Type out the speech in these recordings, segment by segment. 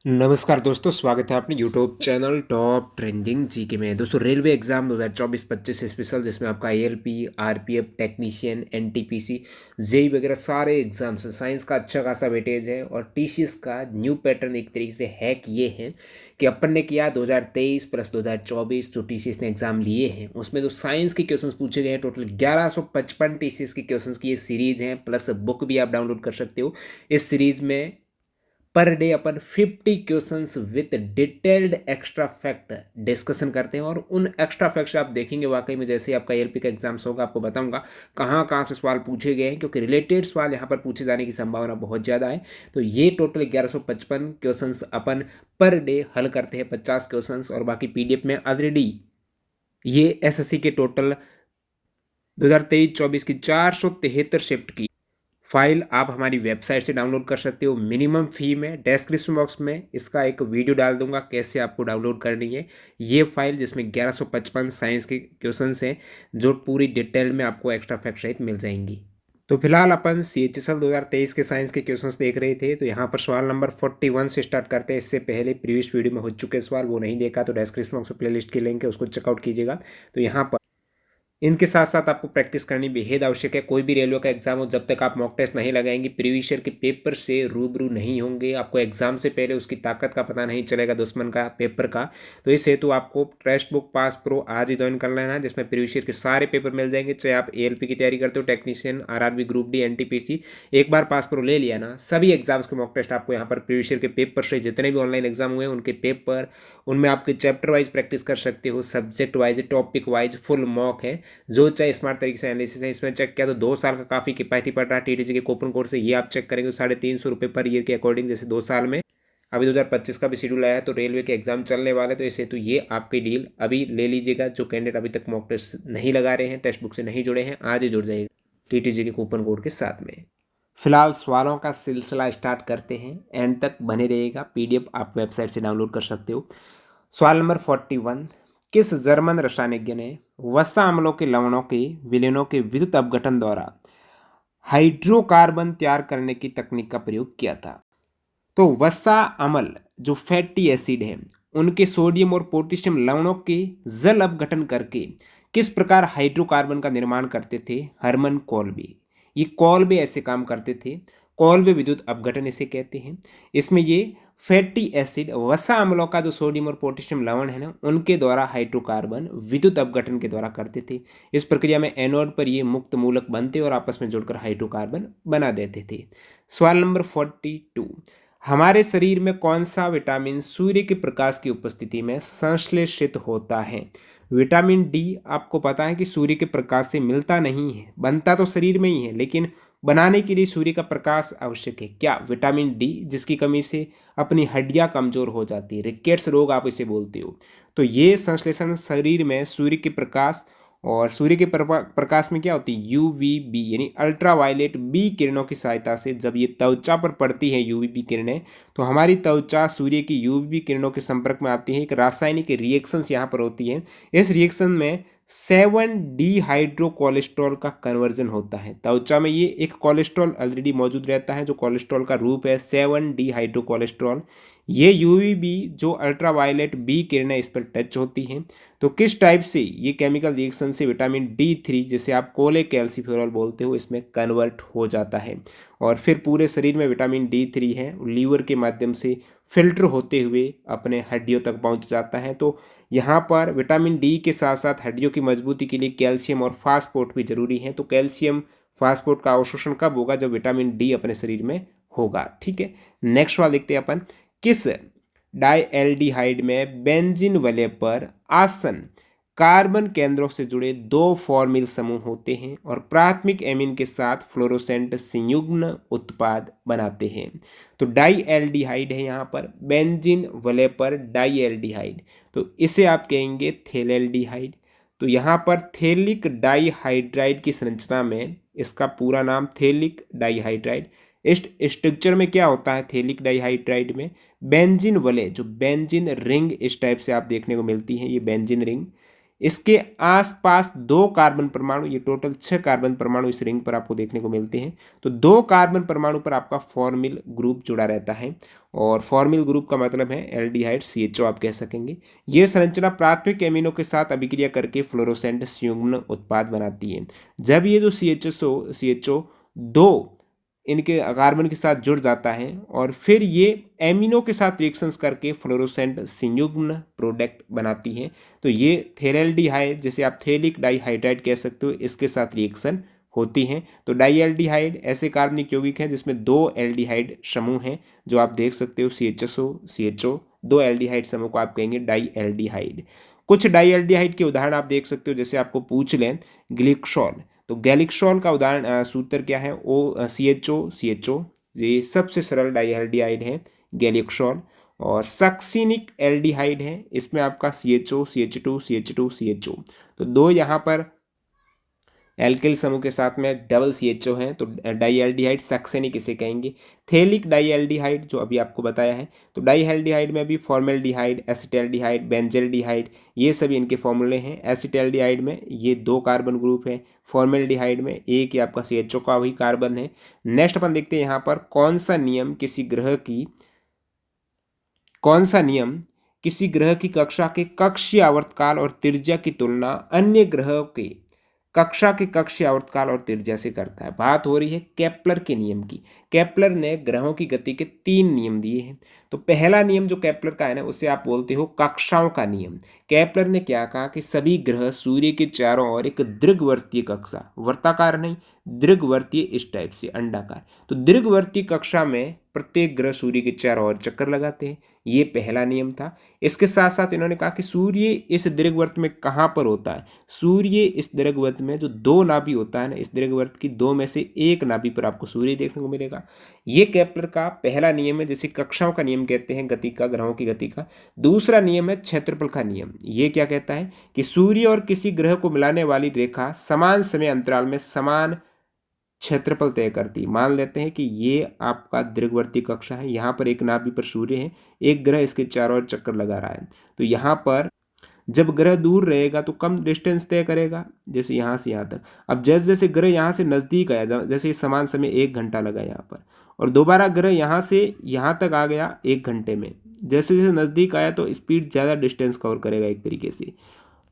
नमस्कार दोस्तों, स्वागत है अपने YouTube channel top trending GK में। दोस्तों, रेलवे एग्जाम 2024-25 स्पेशल, जिसमें आपका ALP, RPF, technician, NTPC, JE वगैरह सारे एग्जाम्स हैं। साइंस का अच्छा खासा वेटेज है और टीसीएस का न्यू पैटर्न एक तरीके से हैक ये है कि अपन ने किया 2023 प्लस 2024 जो टीसीएस ने एग्जाम लिए हैं, उसमें जो साइंस के क्वेश्चंस पूछे गए हैं, टोटल 1155 टीसीएस के क्वेश्चंस की ये सीरीज हैं, प्लस बुक भी आप डाउनलोड कर सकते हो। इस सीरीज में per day upon 50 questions with detailed extra fact discussion करते हैं और उन एक्स्ट्रा फैक्ट्स आप देखेंगे वाकई में, जैसे ही आपका एलपी का एग्जाम्स होगा आपको बताऊंगा कहाँ कहाँ से सवाल पूछे गए हैं, क्योंकि रिलेटेड सवाल यहाँ पर पूछे जाने की संभावना बहुत ज़्यादा है। तो ये टोटल 1155 क्वेश्चंस अपन पर डे हल करते हैं, 50 क्वेश्चंस, और बाकी पीडीएफ में ऑलरेडी ये एसएससी के टोटल 2023-24 की 473 शिफ्ट की फाइल आप हमारी वेबसाइट से डाउनलोड कर सकते हो मिनिमम फ़ी में। डिस्क्रिप्शन बॉक्स में इसका एक वीडियो डाल दूंगा कैसे आपको डाउनलोड करनी है ये फाइल, जिसमें 1155 साइंस के क्वेश्चंस हैं जो पूरी डिटेल में आपको एक्स्ट्रा फैक्ट सहित मिल जाएंगी। तो फिलहाल अपन CHSL 2023 के साइंस के क्वेश्चंस देख रहे थे। तो यहाँ पर सवाल नंबर 41 से स्टार्ट करते हैं। इससे पहले प्रीवियस वीडियो में हो चुके सवाल, वो नहीं देखा तो डिस्क्रिप्शन बॉक्स में प्लेलिस्ट की लिंक है, उसको चेकआउट कीजिएगा। तो यहाँ पर इनके साथ साथ आपको प्रैक्टिस करनी बेहद आवश्यक है। कोई भी रेलवे का एग्जाम हो, जब तक आप मॉक टेस्ट नहीं लगाएंगे, प्रीवियस ईयर के पेपर से रूबरू नहीं होंगे, आपको एग्जाम से पहले उसकी ताकत का पता नहीं चलेगा, दुश्मन का पेपर का। तो इस हेतु आपको टेक्स्ट बुक पास प्रो आज ही ज्वाइन कर लेना है, जिसमें प्रीवियस ईयर के सारे पेपर मिल जाएंगे। चाहे आप एएलपी की तैयारी करते हो, technician, RRB group D, NTPC, एक बार पास प्रो ले लिया ना, सभी एग्जाम्स के मॉक टेस्ट आपको यहाँ पर प्रीवियस ईयर के पेपर से, जितने भी ऑनलाइन एग्जाम हुए उनके पेपर, उनमें आपके चैप्टर वाइज प्रैक्टिस कर सकते हो, subject wise, topic wise full mock है। जो चाहे स्मार्ट तरीके से एनालिसिस है। इसमें चेक किया तो 2 साल का काफ़ी किफ़ायती पड़ रहा है टीटीसी के कूपन कोड से। ये आप चेक करेंगे तो 350 रुपये पर ईयर के अकॉर्डिंग, जैसे 2 साल में। अभी 2025 का भी शेड्यूल आया है, तो रेलवे के एग्जाम चलने वाले, तो इस हेतु ये आपकी डील अभी ले लीजिएगा। जो कैंडिडेट अभी तक मॉक टेस्ट नहीं लगा रहे हैं, टेक्स्ट बुक से नहीं जुड़े हैं, आज ही जुड़ जाइएगा टीटीसी के कूपन कोड के साथ में। फिलहाल सवालों का सिलसिला स्टार्ट करते हैं, एंड तक बने रहिएगा। पीडीएफ आप वेबसाइट से डाउनलोड कर सकते हो। सवाल नंबर 41, किस जर्मन रसायनज्ञ ने वसा अम्लों के लवणों के विलयनों के विद्युत अपघटन द्वारा हाइड्रोकार्बन तैयार करने की तकनीक का प्रयोग किया था? तो वसा अम्ल जो फैटी एसिड है, उनके सोडियम और पोटेशियम लवणों के जल अपघटन करके किस प्रकार हाइड्रोकार्बन का निर्माण करते थे? हरमन कॉल्बे। ये कॉल्बे ऐसे काम करते थे। कॉल्बे विद्युत अपघटन इसे कहते हैं। इसमें ये फैटी एसिड वसा अम्लों का जो सोडियम और पोटेशियम लवण है ना, उनके द्वारा हाइड्रोकार्बन विद्युत अपघटन के द्वारा करते थे। इस प्रक्रिया में एनोड पर ये मुक्त मूलक बनते और आपस में जुड़कर हाइड्रोकार्बन बना देते थे। सवाल नंबर 42, हमारे शरीर में कौन सा विटामिन सूर्य के प्रकाश की उपस्थिति में संश्लेषित होता है? विटामिन डी आपको पता है कि सूर्य के प्रकाश से मिलता नहीं है, बनता तो शरीर में ही है, लेकिन बनाने के लिए सूर्य का प्रकाश आवश्यक है। क्या? विटामिन डी, जिसकी कमी से अपनी हड्डियां कमजोर हो जाती है, रिकेट्स रोग आप इसे बोलते हो। तो ये संश्लेषण शरीर में सूर्य के प्रकाश, और सूर्य के प्रकाश में क्या होती है? यूवीबी यानी अल्ट्रावायलेट बी किरणों की सहायता से जब ये त्वचा पर पड़ती है यूवीबी किरणें, तो हमारी त्वचा सूर्य की यूवीबी किरणों के संपर्क में आती है। एक रासायनिक रिएक्शंस यहाँ पर होती है। इस रिएक्शन में 7 हाइड्रो कोलेस्ट्रॉल का कन्वर्जन होता है। त्वचा में ये एक कोलेस्ट्रॉल ऑलरेडी मौजूद रहता है, जो कोलेस्ट्रॉल का रूप है 7 हाइड्रो कोलेस्ट्रॉल। ये यूवीबी जो अल्ट्रावायलेट बी किरणें इस पर टच होती हैं, तो किस टाइप से ये केमिकल रिएक्शन से विटामिन D3, जिसे आप कोले कैल्सिफेरॉल बोलते हो, इसमें कन्वर्ट हो जाता है। और फिर पूरे शरीर में विटामिन D3 है, लीवर के माध्यम से फिल्टर होते हुए अपने हड्डियों तक पहुंच जाता है। तो यहाँ पर विटामिन डी के साथ साथ हड्डियों की मजबूती के लिए कैल्शियम और फास्फोट भी जरूरी है। तो कैल्शियम फास्फोट का अवशोषण कब होगा? जब विटामिन डी अपने शरीर में होगा। ठीक है, नेक्स्ट वाला देखते हैं अपन। किस डाइएल्डिहाइड में बेंजीन वलय पर आसन कार्बन केंद्रों से जुड़े 2 फॉर्मिल समूह होते हैं और प्राथमिक एमीन के साथ फ्लोरोसेंट संयुग्म उत्पाद बनाते हैं? तो डाइएल्डिहाइड है यहाँ पर, बेंजीन वलय पर डाइएल्डिहाइड, तो इसे आप कहेंगे थेलेल्डिहाइड। तो यहाँ पर थेलिक डाइहाइड्राइड की संरचना में इसका पूरा नाम थेलिक डाइहाइड्राइड। इस स्ट्रक्चर में क्या होता है? थेलिक डाइहाइड्राइड में बेंजीन वलय, जो बेंजीन रिंग इस टाइप से आप देखने को मिलती है, ये बेंजीन रिंग, इसके आसपास 2 कार्बन परमाणु, ये टोटल 6 कार्बन परमाणु इस रिंग पर आपको देखने को मिलते हैं। तो 2 कार्बन परमाणु पर आपका फॉर्मिल ग्रुप जुड़ा रहता है और फॉर्मिल ग्रुप का मतलब है एल्डिहाइड CHO आप कह सकेंगे। ये संरचना प्राथमिक एमिनो के साथ अभिक्रिया करके फ्लोरोसेंट संयुग्म उत्पाद बनाती है। जब ये जो CHO 2 इनके कार्बन के साथ जुड़ जाता है और फिर ये एमिनो के साथ रिएक्शंस करके फ्लोरोसेंट संयुग्म प्रोडक्ट बनाती है। तो ये थेरल्डिहाइड, जैसे आप थेलिक डाइहाइड्राइड कह सकते हो, इसके साथ रिएक्शन होती हैं। तो डाइएल्डिहाइड ऐसे कार्बनिक यौगिक हैं जिसमें 2 एल्डिहाइड समूह हैं, जो आप देख सकते हो CHO 2 एल्डिहाइड समूह को आप कहेंगे डाइएल्डिहाइड। कुछ डाइएल्डिहाइड के उदाहरण आप देख सकते हो, जैसे आपको पूछ लें ग्लिक्सॉल, तो गैलिक्सॉल का उदाहरण सूत्र क्या है? CHO, ये सबसे सरल डाइहाइड है गैलिक्सॉल। और सक्सिनिक एल्डिहाइड है, इसमें आपका CHO CH2 तो 2 यहाँ पर एल्किल समूह के साथ में डबल CHO हैं, तो डाइएल्डिहाइड सक्सेनिक इसे कहेंगे। थेलिक डाइएल्डिहाइड जो अभी आपको बताया है, तो डाइएल्डिहाइड में भी फॉर्मेल्डिहाइड, एसिटल्डिहाइड, बेंजल्डिहाइड, ये सभी इनके फॉर्मूले हैं। एसिटल्डिहाइड में ये 2 कार्बन ग्रुप है, फॉर्मेल्डिहाइड में एक ही आपका CHO का वही कार्बन है। नेक्स्ट अपन देखते हैं यहाँ पर कौन सा नियम किसी ग्रह की कक्षा के कक्षीय आवर्तकाल और त्रिज्या की तुलना अन्य ग्रहों के कक्षा के कक्षीय आवर्तकाल और त्रिज्या से करता है। बात हो रही है केपलर के नियम की। केपलर ने ग्रहों की गति के 3 नियम दिए हैं। तो पहला नियम जो केपलर का है ना, उसे आप बोलते हो कक्षाओं का नियम। केपलर ने क्या कहा कि सभी ग्रह सूर्य के चारों ओर एक दीर्घवृत्तीय कक्षा, वर्ताकार नहीं, दीर्घवृत्तीय, इस टाइप से अंडाकार, तो दीर्घवृत्तीय कक्षा में प्रत्येक ग्रह सूर्य के चारों ओर चक्कर लगाते हैं। ये पहला नियम था। इसके साथ साथ इन्होंने कहा कि सूर्य इस दीर्घवृत्त में कहाँ पर होता है? सूर्य इस दीर्घवृत्त में जो 2 नाभि होता है ना, इस दीर्घवृत्त की 2 में से एक नाभि पर आपको सूर्य देखने को मिलेगा। ये केपलर का पहला नियम है, जिसे कक्षाओं का नियम कहते हैं गति का, ग्रहों की गति का। दूसरा नियम है क्षेत्रफल का नियम। ये क्या कहता है कि सूर्य और किसी ग्रह को मिलाने वाली रेखा समान समय अंतराल में समान क्षेत्रफल तय करती। मान लेते हैं कि ये आपका दीर्घवृत्तीय कक्षा है, यहाँ पर एक नाभि पर सूर्य है, एक ग्रह इसके चारों ओर चक्कर लगा रहा है। तो यहाँ पर जब ग्रह दूर रहेगा तो कम डिस्टेंस तय करेगा, जैसे यहाँ से यहाँ तक। अब जैसे जैसे ग्रह यहाँ से नज़दीक आया, जैसे समान समय 1 घंटा लगा यहाँ पर, और दोबारा ग्रह यहाँ से यहाँ तक आ गया 1 घंटे में, जैसे जैसे नज़दीक आया तो स्पीड ज़्यादा डिस्टेंस कवर करेगा एक तरीके से।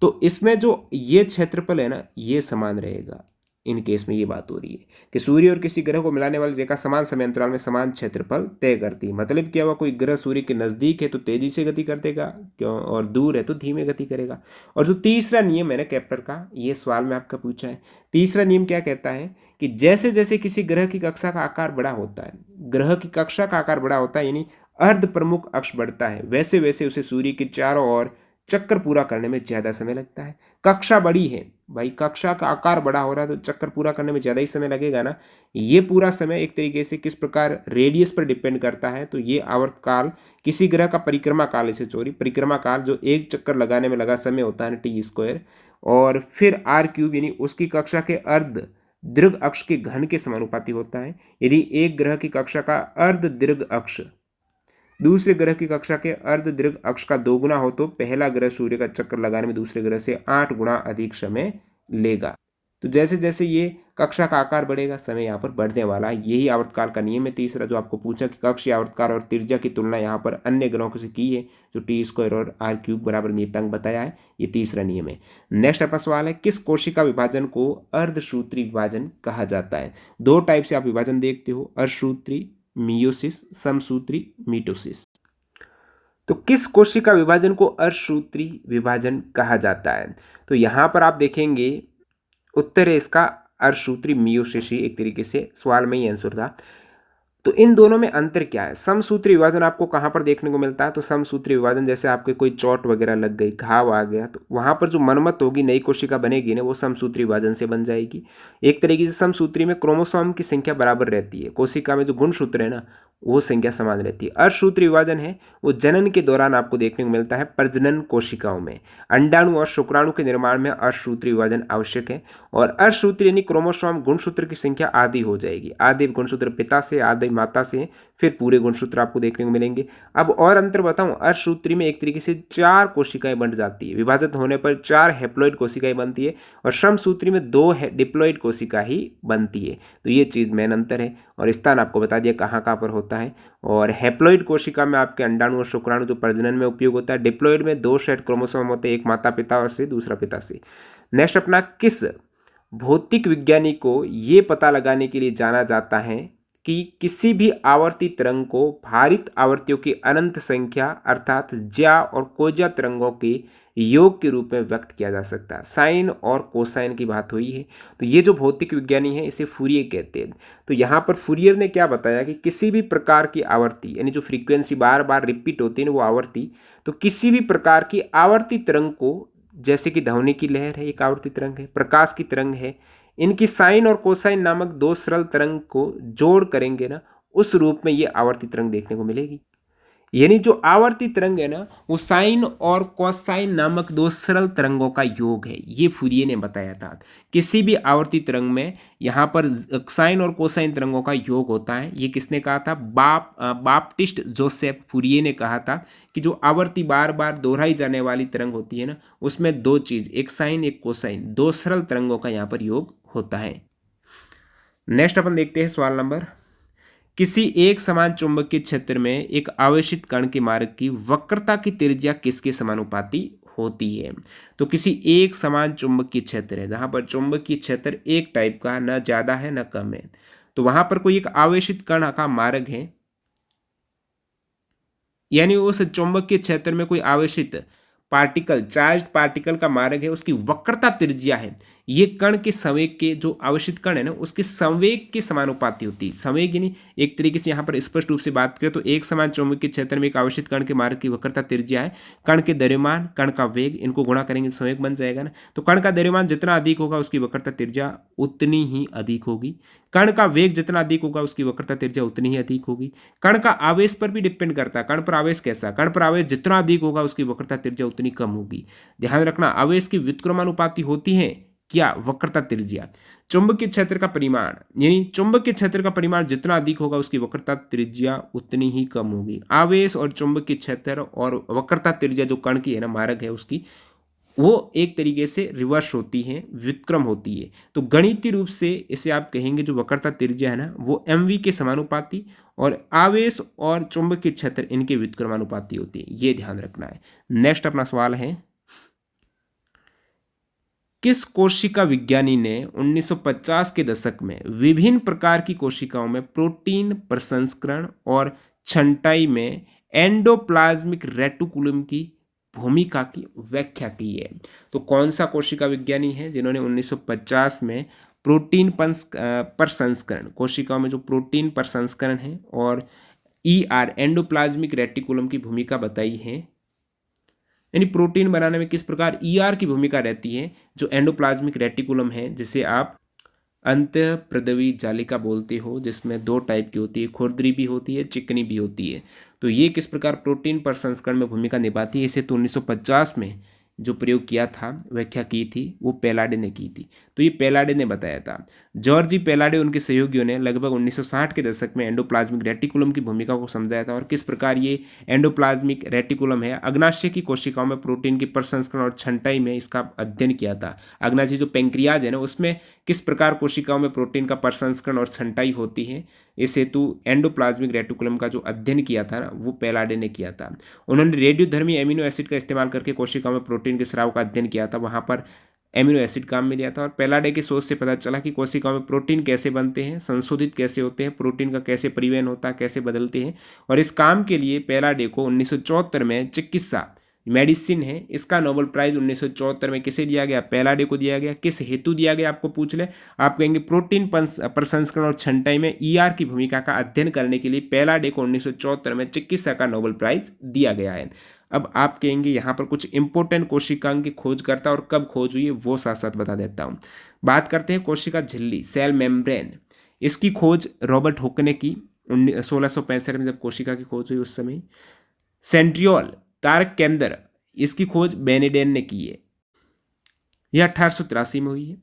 तो इसमें जो ये क्षेत्रफल है ना, ये समान रहेगा। इन केस में ये बात हो रही है कि सूर्य और किसी ग्रह को मिलाने वाली रेखा समान समय अंतराल में समान क्षेत्रफल तय करती है। मतलब क्या हुआ, कोई ग्रह सूर्य के नज़दीक है तो तेजी से गति कर देगा, क्यों, और दूर है तो धीमे गति करेगा। और जो तीसरा नियम है ना केपलर का, ये सवाल में आपका पूछा है। तीसरा नियम क्या कहता है कि जैसे जैसे किसी ग्रह की कक्षा का आकार बड़ा होता है, ग्रह की कक्षा का आकार बड़ा होता है, यानी अर्ध प्रमुख अक्ष बढ़ता है, वैसे वैसे उसे सूर्य के चारों ओर चक्कर पूरा करने में ज़्यादा समय लगता है। कक्षा बड़ी है भाई, कक्षा का आकार बड़ा हो रहा है तो चक्कर पूरा करने में ज़्यादा ही समय लगेगा ना। ये पूरा समय एक तरीके से किस प्रकार रेडियस पर डिपेंड करता है। तो ये आवर्तकाल किसी ग्रह का परिक्रमा काल, इसे परिक्रमा काल जो एक चक्कर लगाने में लगा समय होता है ना, T², और फिर R³ यानी उसकी कक्षा के अर्ध दीर्घ अक्ष के घन के समानुपाती होता है। यदि एक ग्रह की कक्षा का अर्ध दीर्घ अक्ष दूसरे ग्रह की कक्षा के अर्ध दीर्घ अक्ष का 2 गुना हो तो पहला ग्रह सूर्य का चक्कर लगाने में दूसरे ग्रह से 8 गुना अधिक समय लेगा। तो जैसे जैसे ये कक्षा का आकार बढ़ेगा, समय यहाँ पर बढ़ने वाला है। यही आवर्तकाल का नियम है तीसरा, जो आपको पूछा कि कक्षीय आवर्तकाल और त्रिज्या की तुलना यहाँ पर अन्य ग्रहों से की है, जो T² और R³ बराबर नियतांक बताया है। ये तीसरा नियम है। नेक्स्ट आपका सवाल है, किस कोशिका विभाजन को अर्धसूत्री विभाजन कहा जाता है? 2 टाइप से आप विभाजन देखते हो, अर्धसूत्री मियोसिस, समसूत्री मिटोसिस। तो किस कोशिका विभाजन को अर्धसूत्री विभाजन कहा जाता है? तो यहाँ पर आप देखेंगे उत्तर है इसका अर्धसूत्री मियोसिस ही, एक तरीके से सवाल में ही आंसर था। तो इन दोनों में अंतर क्या है? समसूत्री विभाजन आपको कहाँ पर देखने को मिलता है? तो समसूत्री विभाजन जैसे आपके कोई चोट वगैरह लग गई, घाव आ गया, तो वहाँ पर जो मरम्मत होगी, नई कोशिका बनेगी ना, वो समसूत्री विभाजन से बन जाएगी। एक तरीके से समसूत्री में क्रोमोसोम की संख्या बराबर रहती है, कोशिका में जो गुणसूत्र है ना, वो संख्या समान रहती है। अर्धसूत्री विभाजन है वो जनन के दौरान आपको देखने को मिलता है प्रजनन कोशिकाओं में। अंडाणु और शुक्राणु के निर्माण में अर्धसूत्री विभाजन आवश्यक है। और अर्धसूत्री यानी क्रोमोसोम गुणसूत्र की संख्या आधी हो जाएगी, आधे गुणसूत्र पिता से, आधे माता से, फिर पूरे गुणसूत्र आपको देखने को मिलेंगे। अब और अंतर बताऊं, अर्धसूत्री में एक तरीके से 4 कोशिकाएं बन जाती है, विभाजित होने पर 4 हैप्लॉइड कोशिकाएं बनती है, और श्रमसूत्री में 2 डिप्लॉइड कोशिका ही बनती है। तो ये चीज़ मेन अंतर है। और स्थान आपको बता दिया कहाँ कहाँ पर होता है। और हैप्लॉइड कोशिका में आपके अंडाणु और शुक्राणु जो प्रजनन में उपयोग होता है। डिप्लॉइड में 2 सेट क्रोमोसोम होते हैं, एक माता पिता और से दूसरा पिता से। नेक्स्ट अपना, किस भौतिक विज्ञानी को ये पता लगाने के लिए जाना जाता है कि किसी भी आवर्ती तरंग को भारित आवर्तियों की अनंत संख्या अर्थात ज्या और कोज्या तरंगों के योग के रूप में व्यक्त किया जा सकता है। साइन और कोसाइन की बात हुई है। तो ये जो भौतिक विज्ञानी है इसे फूरियर कहते हैं। तो यहाँ पर फूरियर ने क्या बताया कि किसी भी प्रकार की आवर्ती, यानी जो फ्रीक्वेंसी बार बार रिपीट होती है ना वो आवर्ती, तो किसी भी प्रकार की आवर्ती तरंग को, जैसे कि ध्वनि की लहर है एक आवर्ती तरंग है, प्रकाश की तरंग है, इनकी साइन और कोसाइन नामक 2 सरल तरंग को जोड़ करेंगे ना, उस रूप में ये आवर्ती तरंग देखने को मिलेगी। यानी जो आवर्ती तरंग है ना वो साइन और कोसाइन नामक 2 सरल तरंगों का योग है, ये फूरिये ने बताया था। किसी भी आवर्ती तरंग में यहाँ पर साइन और कोसाइन तरंगों का योग होता है। ये किसने कहा था? बाप्टिस्ट जोसेफ फूरिये ने कहा था कि जो आवर्ती बार बार दोहराई जाने वाली तरंग होती है ना, उसमें 2 चीज, एक साइन एक कोसाइन, 2 सरल तरंगों का यहाँ पर योग होता है। नेक्स्ट अपन देखते हैं सवाल नंबर, किसी एक समान चुंबकीय क्षेत्र में एक आवेशित कण के मार्ग की वक्रता की त्रिज्या किसके समानुपाती होती है? तो किसी एक समान चुंबकीय क्षेत्र है जहां पर चुंबकीय क्षेत्र एक टाइप का, न ज्यादा है न कम है, तो वहां पर कोई एक आवेशित कण का मार्ग है, यानी उस चुंबकीय क्षेत्र में कोई आवेशित पार्टिकल, चार्ज पार्टिकल का मार्ग है, उसकी वक्रता त्रिज्या है, ये कण के संवेग के, जो आवेशित कण है ना उसके संवेग के समानुपाती होती है। संवेग यानी एक तरीके से यहाँ पर स्पष्ट रूप से बात करें तो एक समान चुंबकीय क्षेत्र में एक आवेशित कण के मार्ग की वक्रता त्रिज्या है, कण के द्रव्यमान, कण का वेग, इनको गुणा करेंगे तो संवेग बन जाएगा ना। तो कण का द्रव्यमान जितना अधिक होगा उसकी वक्रता त्रिज्या उतनी ही अधिक होगी, कण का वेग जितना अधिक होगा उसकी वक्रता त्रिज्या उतनी ही अधिक होगी। कण का आवेश पर भी डिपेंड करता है, कण पर आवेश कैसा, कण पर आवेश जितना अधिक होगा उसकी वक्रता त्रिज्या उतनी कम होगी। ध्यान रखना, आवेश की व्युत्क्रमानुपाती होती है क्या? वक्रता त्रिज्या। चुंबकीय क्षेत्र का परिमाण, यानी चुंबकीय क्षेत्र का परिमाण जितना अधिक होगा उसकी वक्रता त्रिज्या उतनी ही कम होगी। आवेश और चुंबकीय क्षेत्र और वक्रता त्रिज्या जो कण की है ना, मार्ग है उसकी, वो एक तरीके से रिवर्स होती है, व्युत्क्रम होती है। तो गणितीय रूप से इसे आप कहेंगे जो वक्रता त्रिज्या है ना वो mv के समानुपाती, और आवेश और चुंबकीय क्षेत्र इनके व्युत्क्रमानुपाती होती है, ये ध्यान रखना है। नेक्स्ट अपना सवाल है, किस कोशिका विज्ञानी ने 1950 के दशक में विभिन्न प्रकार की कोशिकाओं में प्रोटीन प्रसंस्करण और छंटाई में एंडोप्लाज्मिक रेटिकुलम की भूमिका की व्याख्या की है? तो कौन सा कोशिका विज्ञानी है जिन्होंने 1950 में प्रोटीन प्रसंस्करण, कोशिकाओं में जो प्रोटीन प्रसंस्करण है, और एंडोप्लाज्मिक रेटिकुलम की भूमिका बताई है? यानी प्रोटीन बनाने में किस प्रकार ईआर की भूमिका रहती है, जो एंडोप्लाज्मिक रेटिकुलम है, जिसे आप अंतःप्रदवी जालिका बोलते हो, जिसमें 2 टाइप की होती है, खुरदरी भी होती है, चिकनी भी होती है। तो ये किस प्रकार प्रोटीन प्रसंस्करण में भूमिका निभाती है, इसे तो 1950 में जो प्रयोग किया था, व्याख्या की थी, वो पेलाडे ने की थी। तो ये पेलाडे ने बताया था। जॉर्जी पेलाडे उनके सहयोगियों ने लगभग 1960 के दशक में एंडोप्लाज्मिक रेटिकुलम की भूमिका को समझाया था, और किस प्रकार ये एंडोप्लाज्मिक रेटिकुलम है अग्नाशय की कोशिकाओं में प्रोटीन की प्रसंस्करण और छंटाई में इसका अध्ययन किया था। अग्नाशय जो पेंक्रियाज है ना उसमें किस प्रकार कोशिकाओं में प्रोटीन का प्रसंस्करण और छंटाई होती है, इस हेतु एंडोप्लाज्मिक रेटिकुलम का जो अध्ययन किया था ना वो पेलाडे ने किया था। उन्होंने रेडियोधर्मी एमिनो एसिड का इस्तेमाल करके कोशिकाओं में प्रोटीन के स्राव का अध्ययन किया था, वहाँ पर एमिनो एसिड काम में लिया था। और पेलाडे की सोच से पता चला कि कोशिकाओं में प्रोटीन कैसे बनते हैं, संशोधित कैसे होते हैं, प्रोटीन का कैसे परिवहन होता है, कैसे बदलते हैं। और इस काम के लिए पेलाडे को 1974 में चिकित्सा, मेडिसिन है, इसका नोबेल प्राइज 1974 में किसे दिया गया? पेलाडे को दिया गया। किस हेतु दिया गया आपको पूछ ले, आप कहेंगे प्रोटीन प्रसंस्करण और छंटाई में ईआर की भूमिका का अध्ययन करने के लिए पेलाडे को 1974 में चिकित्सा का नोबेल प्राइज दिया गया है। अब आप कहेंगे यहाँ पर कुछ इंपॉर्टेंट कोशिकाओं की खोज करता और कब खोज हुई है वो साथ साथ बता देता हूँ। बात करते हैं कोशिका झिल्ली, सेल मेम्ब्रेन, इसकी खोज रॉबर्ट हुक ने की 1665 में, जब कोशिका की खोज हुई उस समय। सेंट्रियोल तारक केंद्र, इसकी खोज बेनेडेन ने की है, यह 1883 में हुई है।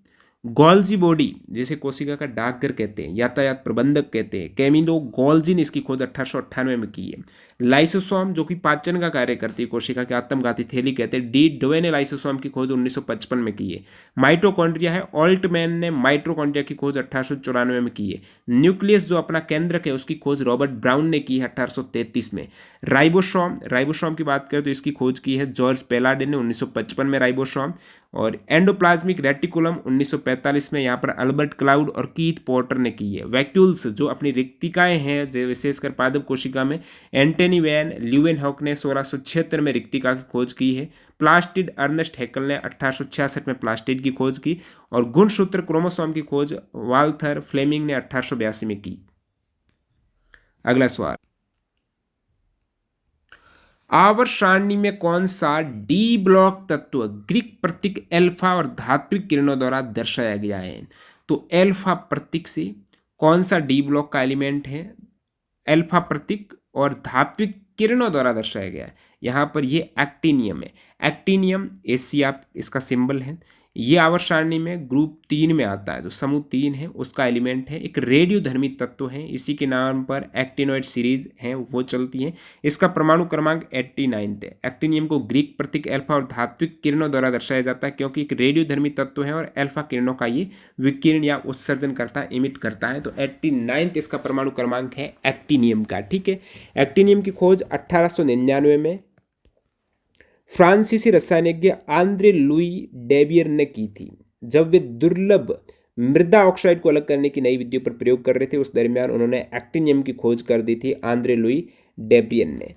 गोल्जी बॉडी जिसे कोशिका का डाकघर कहते हैं, यातायात प्रबंधक कहते हैं, कैमिलो गोल्जी ने इसकी खोज 1898 में की है। लाइसोसोम जो कि पाचन का कार्य करती है, कोशिका की आत्मघाती थैली कहते हैं, डी डोवे ने लाइसोसोम की खोज 1955 में की है। माइटोकॉन्ड्रिया है, ऑल्टमैन ने माइटोकॉन्ड्रिया की खोज 1894 में की है। न्यूक्लियस जो अपना केंद्रक है उसकी खोज रॉबर्ट ब्राउन ने की है 1833 में। राइबोसोम की बात करें तो इसकी खोज की है जॉर्ज पेलाडे ने 1955 में राइबोसोम। और एंडोप्लाज्मिक रेटिकुलम 1945 में यहाँ पर अल्बर्ट क्लाउड और कीथ पोर्टर ने की है। वैक्यूल्स जो अपनी रिक्तिकाएं हैं विशेषकर पादप कोशिका में, एंटनी वैन ल्यूवेनहॉक ने 1676 में रिक्तिका की खोज की है। प्लास्टिड अर्नेस्ट हैकल ने 1866 में प्लास्टिड की खोज की। और गुणसूत्र क्रोमोसोम की खोज वाल्थर फ्लेमिंग ने 1882 में की। अगला सवाल, आवर्त सारणी में कौन सा डी ब्लॉक तत्व ग्रीक प्रतीक एल्फा और धात्विक किरणों द्वारा दर्शाया गया है? तो एल्फा प्रतीक से कौन सा डी ब्लॉक का एलिमेंट है एल्फा प्रतीक और धात्विक किरणों द्वारा दर्शाया गया है? यहाँ पर ये एक्टिनियम है। एक्टिनियम एशिया इसका सिंबल है। ये आवर्त सारणी में ग्रुप 3 में आता है, जो समूह 3 है उसका एलिमेंट है। एक रेडियोधर्मी तत्व है, इसी के नाम पर एक्टिनोइड सीरीज हैं वो चलती हैं। इसका परमाणु क्रमांक 89 है। एक्टिनियम को ग्रीक प्रतीक अल्फा और धात्विक किरणों द्वारा दर्शाया जाता है क्योंकि एक रेडियोधर्मी तत्व है और अल्फा किरणों का ये विकिरण या उत्सर्जन करता है, इमिट करता है। तो 89 इसका परमाणु क्रमांक है एक्टिनियम का। ठीक है, एक्टिनियम की खोज 1899 में फ्रांसीसी रसायनज्ञ आंद्रे लुई डेबियर ने की थी, जब वे दुर्लभ मृदा ऑक्साइड को अलग करने की नई विधियों पर प्रयोग कर रहे थे। उस दरमियान उन्होंने एक्टिनियम की खोज कर दी थी आंद्रे लुई डेबियर ने।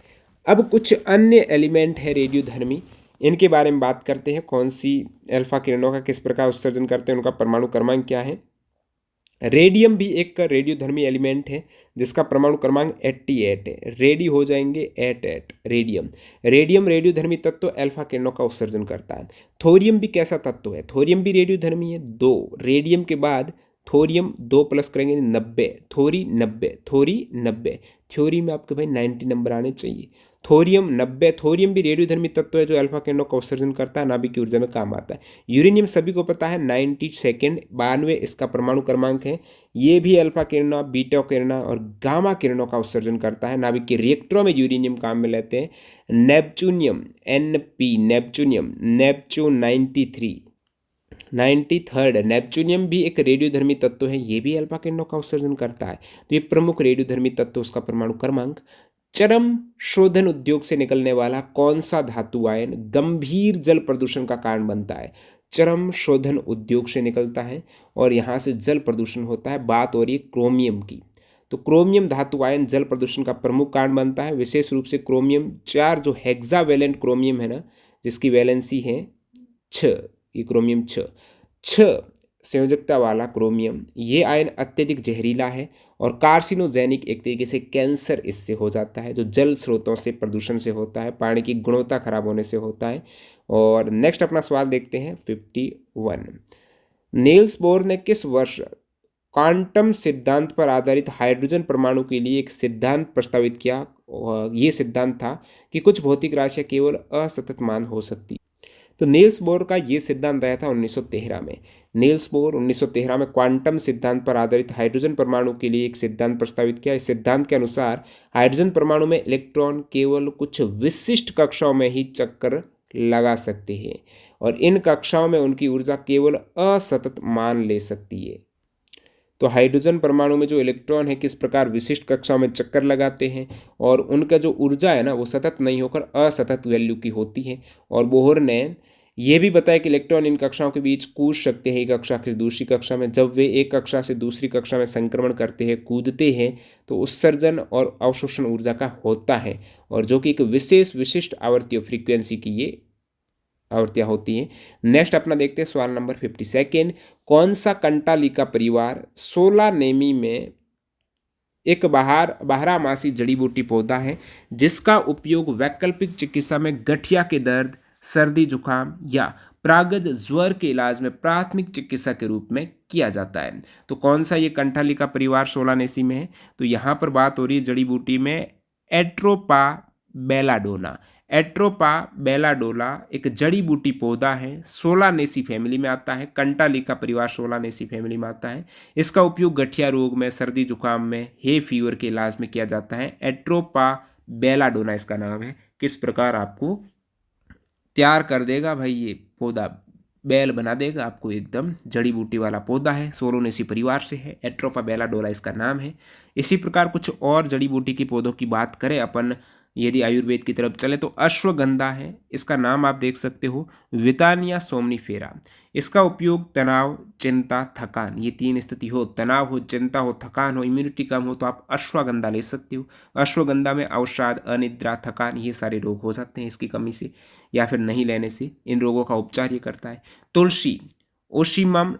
अब कुछ अन्य एलिमेंट है रेडियोधर्मी, इनके बारे में बात करते हैं। कौन सी अल्फा किरणों का किस प्रकार उत्सर्जन करते हैं, उनका परमाणु क्रमांक क्या है। रेडियम भी एक रेडियोधर्मी एलिमेंट है जिसका परमाणु क्रमांक 88 है। रेडी हो जाएंगे 88 रेडियम। रेडियम रेडियोधर्मी तत्व अल्फा किरणों का उत्सर्जन करता है। थोरियम भी कैसा तत्व है? थोरियम भी रेडियोधर्मी है। 2 रेडियम के बाद थोरियम 2 प्लस करेंगे 90, थोरी 90, थोरी 90। थ्योरी में आपके भाई 90 नंबर आने चाहिए। थोरियम 90। थोरियम भी रेडियोधर्मी तत्व है जो अल्फा किरणों का उत्सर्जन करता है, नाभिक की ऊर्जा में काम आता है। यूरेनियम सभी को पता है 92 92 इसका परमाणु क्रमांक है। ये भी अल्फा किरणों, बीटा किरणों और गामा किरणों का उत्सर्जन करता है। नाभिक के रिएक्टरों में यूरेनियम काम में लेते हैं। Neptunium NP neptunium Neptune 93 neptunium भी एक रेडियोधर्मी तत्व है, ये भी अल्फा किरणों का उत्सर्जन करता है। तो ये प्रमुख रेडियोधर्मी तत्व, उसका परमाणु क्रमांक। चरम शोधन उद्योग से निकलने वाला कौन सा धातु आयन गंभीर जल प्रदूषण का कारण बनता है? चरम शोधन उद्योग से निकलता है और यहाँ से जल प्रदूषण होता है। बात हो रही है क्रोमियम की। तो क्रोमियम धातु आयन जल प्रदूषण का प्रमुख कारण बनता है, विशेष रूप से क्रोमियम 4 जो हेक्सावेलेंट क्रोमियम है ना, जिसकी वैलेंसी है 6, ये क्रोमियम 6 संयोजकता वाला क्रोमियम, ये आयन अत्यधिक जहरीला है और कार्सिनोजेनिक, एक तरीके से कैंसर इससे हो जाता है, जो जल स्रोतों से प्रदूषण से होता है, पानी की गुणवत्ता खराब होने से होता है। और नेक्स्ट अपना सवाल देखते हैं 51। नील्स बोर ने किस वर्ष क्वांटम सिद्धांत पर आधारित हाइड्रोजन परमाणु के लिए एक सिद्धांत प्रस्तावित किया? ये सिद्धांत था कि कुछ भौतिक राशियां केवल असतत मान हो सकती। तो नील्स बोर का ये सिद्धांत आया था 1913 में। नील्स बोर 1913 में क्वांटम सिद्धांत पर आधारित हाइड्रोजन परमाणु के लिए एक सिद्धांत प्रस्तावित किया। इस सिद्धांत के अनुसार हाइड्रोजन परमाणु में इलेक्ट्रॉन केवल कुछ विशिष्ट कक्षाओं में ही चक्कर लगा सकते हैं और इन कक्षाओं में उनकी ऊर्जा केवल असतत मान ले सकती है। तो हाइड्रोजन परमाणु में जो इलेक्ट्रॉन है किस प्रकार विशिष्ट कक्षाओं में चक्कर लगाते हैं और उनका जो ऊर्जा है ना वो सतत नहीं होकर असतत वैल्यू की होती है। और बोहर ने यह भी बताया कि इलेक्ट्रॉन इन कक्षाओं के बीच कूद सकते हैं, एक कक्षा से दूसरी कक्षा में। जब वे एक कक्षा से दूसरी कक्षा में संक्रमण करते हैं, कूदते हैं, तो उत्सर्जन और अवशोषण ऊर्जा का होता है और जो कि एक विशिष्ट आवर्ती फ्रीक्वेंसी की ये आवृत्तियाँ होती हैं। नेक्स्ट अपना देखते हैं सवाल नंबर 52। कौन सा कंटालिका परिवार 16 नेमी में एक बारहमासी जड़ी बूटी पौधा है जिसका उपयोग वैकल्पिक चिकित्सा में गठिया के दर्द, सर्दी जुकाम या प्रागज ज्वर के इलाज में प्राथमिक चिकित्सा के रूप में किया जाता है? तो कौन सा ये कंटालिका परिवार 16 नेसी में है? तो यहाँ पर बात हो रही है जड़ी बूटी में एट्रोपा बेलाडोना। एट्रोपा बेलाडोला एक जड़ी बूटी पौधा है, सोलानेसी फैमिली में आता है। कंटालिका परिवार सोलानेसी फैमिली में आता है। इसका उपयोग गठिया रोग में, सर्दी जुकाम में, हे फीवर के इलाज में किया जाता है। एट्रोपा बेलाडोना इसका नाम है। किस प्रकार आपको तैयार कर देगा भाई ये पौधा, बैल बना देगा आपको, एकदम जड़ी बूटी वाला पौधा है, सोलोनेसी परिवार से है। एट्रोपा बेलाडोला इसका नाम है। इसी प्रकार कुछ और जड़ी बूटी के पौधों की बात करें अपन, यदि आयुर्वेद की तरफ चले तो अश्वगंधा है, इसका नाम आप देख सकते हो, वितानिया सोमनीफेरा। इसका उपयोग तनाव, चिंता, थकान, ये तीन स्थिति हो, तनाव हो, चिंता हो, थकान हो, इम्यूनिटी कम हो, तो आप अश्वगंधा ले सकते हो। अश्वगंधा में अवसाद, अनिद्रा, थकान, ये सारे रोग हो सकते हैं इसकी कमी से या फिर नहीं लेने से। इन रोगों का उपचार ये करता है। तुलसी, ओशिमम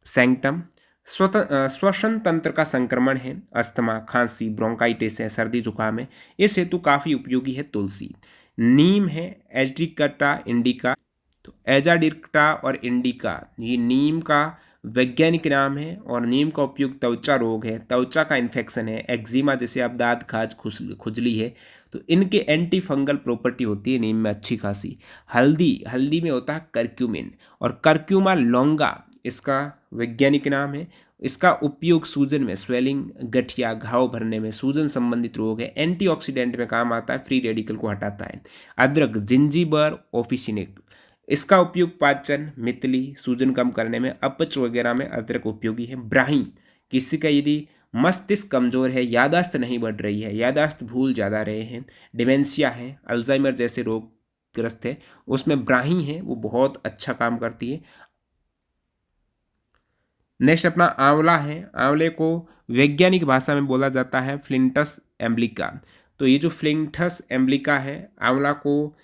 सैंक्टम, श्वसन तंत्र का संक्रमण है, अस्थमा, खांसी, ब्रोंकाइटिस है, सर्दी जुकाम है, इस हेतु काफ़ी उपयोगी है तुलसी। नीम है, एजडिकटा इंडिका, तो एजाडिक्टा और इंडिका, ये नीम का वैज्ञानिक नाम है। और नीम का उपयोग त्वचा रोग है, त्वचा का इन्फेक्शन है, एक्जिमा जैसे आप दांत खाज खुजली है, तो इनके एंटी फंगल प्रॉपर्टी होती है नीम में अच्छी खासी। हल्दी, हल्दी में होता है करक्यूमिन, और करक्यूमा लौंगा इसका वैज्ञानिक नाम है। इसका उपयोग सूजन में, स्वेलिंग, गठिया, घाव भरने में, सूजन संबंधित रोग है, एंटीऑक्सीडेंट में काम आता है, फ्री रेडिकल को हटाता है। अदरक, जिंजीबर ओफिसिनिक, इसका उपयोग पाचन, मितली, सूजन कम करने में, अपच वगैरह में अदरक उपयोगी है। ब्राही, किसी का यदि मस्तिष्क कमजोर है, यादाश्त नहीं बढ़ रही है, यादाश्त भूल ज़्यादा रहे हैं, डिमेंशिया है, अल्जाइमर जैसे रोग ग्रस्त है, उसमें ब्राही है वो बहुत अच्छा काम करती है। नेक्स्ट अपना आंवला है। आंवले को वैज्ञानिक भाषा में बोला जाता है फ्लिंटस एम्ब्लिका। तो ये जो फ्लिंटस एम्ब्लिका है, आंवला को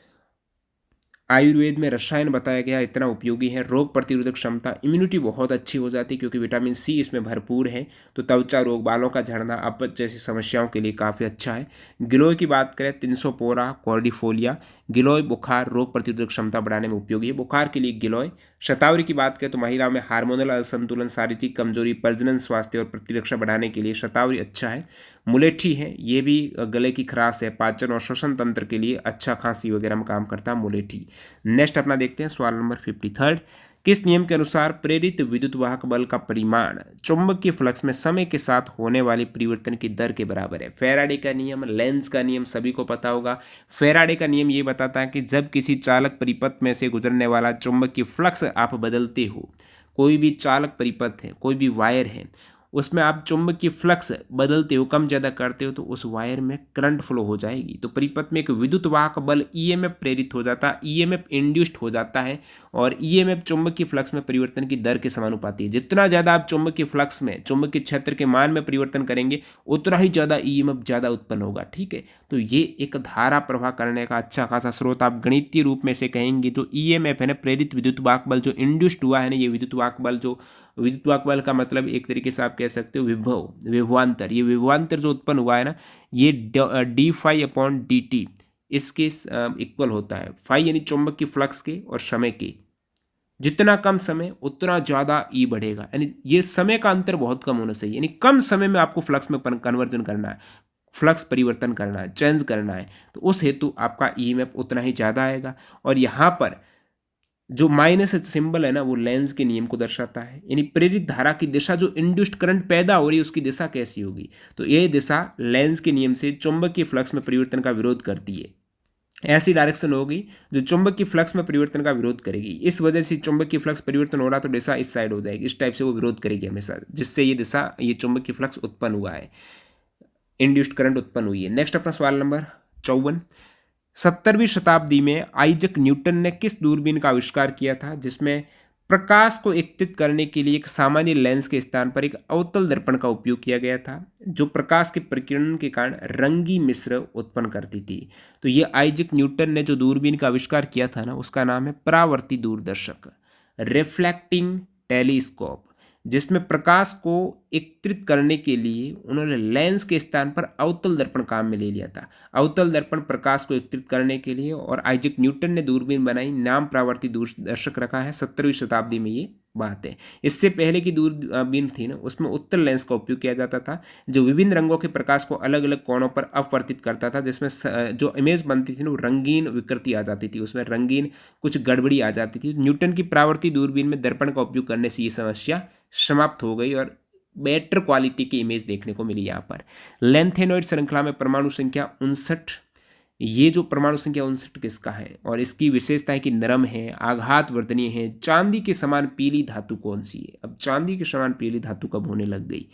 आयुर्वेद में रसायन बताया गया, इतना उपयोगी है। रोग प्रतिरोधक क्षमता, इम्यूनिटी बहुत अच्छी हो जाती है क्योंकि विटामिन सी इसमें भरपूर है। तो त्वचा रोग, बालों का झड़ना, अपच जैसी समस्याओं के लिए काफ़ी अच्छा है। गिलोय की बात करें, तिनसोपोरा कॉर्डिफोलिया, गिलोय बुखार, रोग प्रतिरोधक क्षमता बढ़ाने में उपयोगी है, बुखार के लिए गिलोय। शतावरी की बात करें तो महिलाओं में हार्मोनल असंतुलन, शारीरिक कमजोरी, प्रजनन स्वास्थ्य और प्रतिरक्षा बढ़ाने के लिए शतावरी अच्छा है। मुलेठी है, ये भी गले की खराश है, पाचन और श्वसन तंत्र के लिए अच्छा, खांसी वगैरह में काम करता है मुलेठी। नेक्स्ट अपना देखते हैं सवाल नंबर 53। किस नियम के अनुसार प्रेरित विद्युत वाहक बल का परिमाण चुंबकीय फ्लक्स में समय के साथ होने वाले परिवर्तन की दर के बराबर है? फैराडे का नियम, लेंज का नियम सभी को पता होगा। फैराडे का नियम ये बताता है कि जब किसी चालक परिपथ में से गुजरने वाला चुंबकीय फ्लक्स आप बदलते हो, कोई भी चालक परिपथ है, कोई भी वायर है, उसमें आप चुंबकीय फ्लक्स बदलते हो, कम ज़्यादा करते हो, तो उस वायर में करंट फ्लो हो जाएगी। तो परिपथ में एक विद्युत वाहक बल ईएमएफ प्रेरित हो जाता है, ईएमएफ इंड्यूस्ड हो जाता है, और ईएमएफ चुंबकीय फ्लक्स में परिवर्तन की दर के समानुपाती है। जितना ज़्यादा आप चुंबकीय फ्लक्स में, चुंबकीय क्षेत्र के मान में परिवर्तन करेंगे, उतना ही ज़्यादा ईएमएफ ज़्यादा उत्पन्न होगा। ठीक है, तो ये एक धारा प्रवाह करने का अच्छा खासा स्रोत आप गणितीय रूप में से कहेंगे। जो ईएमएफ है ना, प्रेरित विद्युत वाहक बल जो इंड्यूस्ड हुआ है ना, ये विद्युत वाहक बल, जो विद्युत वाहक बल का मतलब एक तरीके से आप कह सकते हो विभव, विभवांतर, ये विभवांतर जो उत्पन्न हुआ है ना, ये d phi upon d t इसके इक्वल होता है। फाई यानी चुंबक की फ्लक्स के और समय के, जितना कम समय उतना ज़्यादा ई बढ़ेगा, यानी ये समय का अंतर बहुत कम होना चाहिए, यानी कम समय में आपको फ्लक्स में कन्वर्जन करना है, फ्लक्स परिवर्तन करना है, चेंज करना है, तो उस हेतु आपका ईएमएफ उतना ही ज़्यादा आएगा। और यहाँ पर जो माइनस सिंबल है ना, वो लेंस के नियम को दर्शाता है, यानी प्रेरित धारा की दिशा, जो इंड्यूस्ड करंट पैदा हो रही है उसकी दिशा कैसी होगी, तो ये दिशा लेंस के नियम से चुंबकीय फ्लक्स में परिवर्तन का विरोध करती है। ऐसी डायरेक्शन होगी जो चुंबकीय फ्लक्स में परिवर्तन का विरोध करेगी। इस वजह से चुंबकीय फ्लक्स परिवर्तन हो रहा तो दिशा इस साइड हो जाएगी, इस टाइप से वो विरोध करेगी हमेशा, जिससे ये दिशा, ये चुंबकीय फ्लक्स उत्पन्न हुआ है, इंड्यूस्ड करंट उत्पन्न हुई है। नेक्स्ट अपना सवाल नंबर 54। 17वीं शताब्दी में आइजक न्यूटन ने किस दूरबीन का आविष्कार किया था जिसमें प्रकाश को एकत्रित करने के लिए एक सामान्य लेंस के स्थान पर एक अवतल दर्पण का उपयोग किया गया था, जो प्रकाश के प्रकीर्णन के कारण रंगी मिश्र उत्पन्न करती थी? तो ये आइजक न्यूटन ने जो दूरबीन का आविष्कार किया था ना, उसका नाम है परावर्ती दूरदर्शक, रिफ्लेक्टिंग टेलीस्कोप, जिसमें प्रकाश को एकत्रित करने के लिए उन्होंने लेंस के स्थान पर अवतल दर्पण काम में ले लिया था। अवतल दर्पण प्रकाश को एकत्रित करने के लिए, और आइजक न्यूटन ने दूरबीन बनाई, नाम परावर्ती दूरदर्शक रखा है। 17वीं शताब्दी में ये बात है। इससे पहले की दूरबीन थी ना, उसमें उत्तल लेंस का उपयोग किया जाता था, जो विभिन्न रंगों के प्रकाश को अलग अलग कोणों पर अपवर्तित करता था, जिसमें जो इमेज बनती थी ना वो रंगीन विकृति आ जाती थी, उसमें रंगीन कुछ गड़बड़ी आ जाती थी। न्यूटन की परावर्ती दूरबीन में दर्पण का उपयोग करने से ये समस्या समाप्त हो गई और बेटर क्वालिटी की इमेज देखने को मिली। यहाँ पर लेंथेनॉइड श्रृंखला में परमाणु संख्या 59, ये जो परमाणु संख्या 59 किसका है और इसकी विशेषता है कि नरम है, आघात वर्धनीय है, चांदी के समान पीली धातु कौन सी है। अब चांदी के समान पीली धातु कब होने लग गई,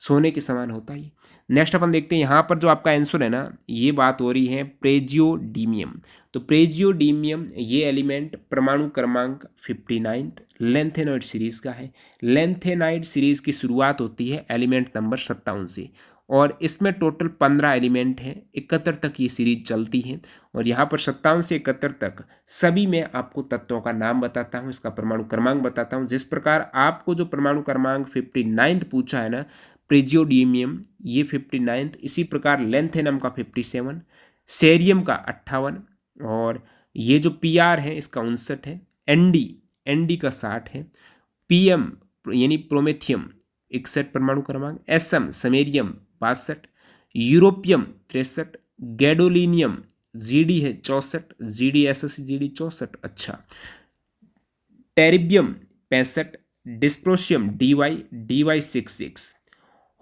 सोने के समान होता है। नेक्स्ट अपन देखते हैं यहाँ पर जो आपका आंसर है ना, ये बात हो रही है प्रेजियोडीमियम। तो प्रेजियोडीमियम ये एलिमेंट परमाणु क्रमांक 59 लेंथेनॉइड सीरीज का है। लेंथेनाइड सीरीज की शुरुआत होती है एलिमेंट नंबर 57 से और इसमें टोटल 15 एलिमेंट हैं। 71 तक ये सीरीज चलती है और यहाँ पर 57 से 71 तक सभी में आपको तत्वों का नाम बताता हूँ, इसका परमाणु क्रमांक बताता हूँ। जिस प्रकार आपको जो परमाणु क्रमांक 59 पूछा है ना प्रेजियोडीमियम, ये 59, इसी प्रकार लेंथेनम का 57, सेरियम का 58 और ये जो पीआर है इसका 59 है, एनडी का 60 है, पीएम यानी प्रोमेथियम 61 परमाणु क्रमांक, SM samarium 62, europium 63, gadolinium GD है 64, जीडी एसएस जीडी 64, अच्छा, terbium 65, dysprosium DY 66,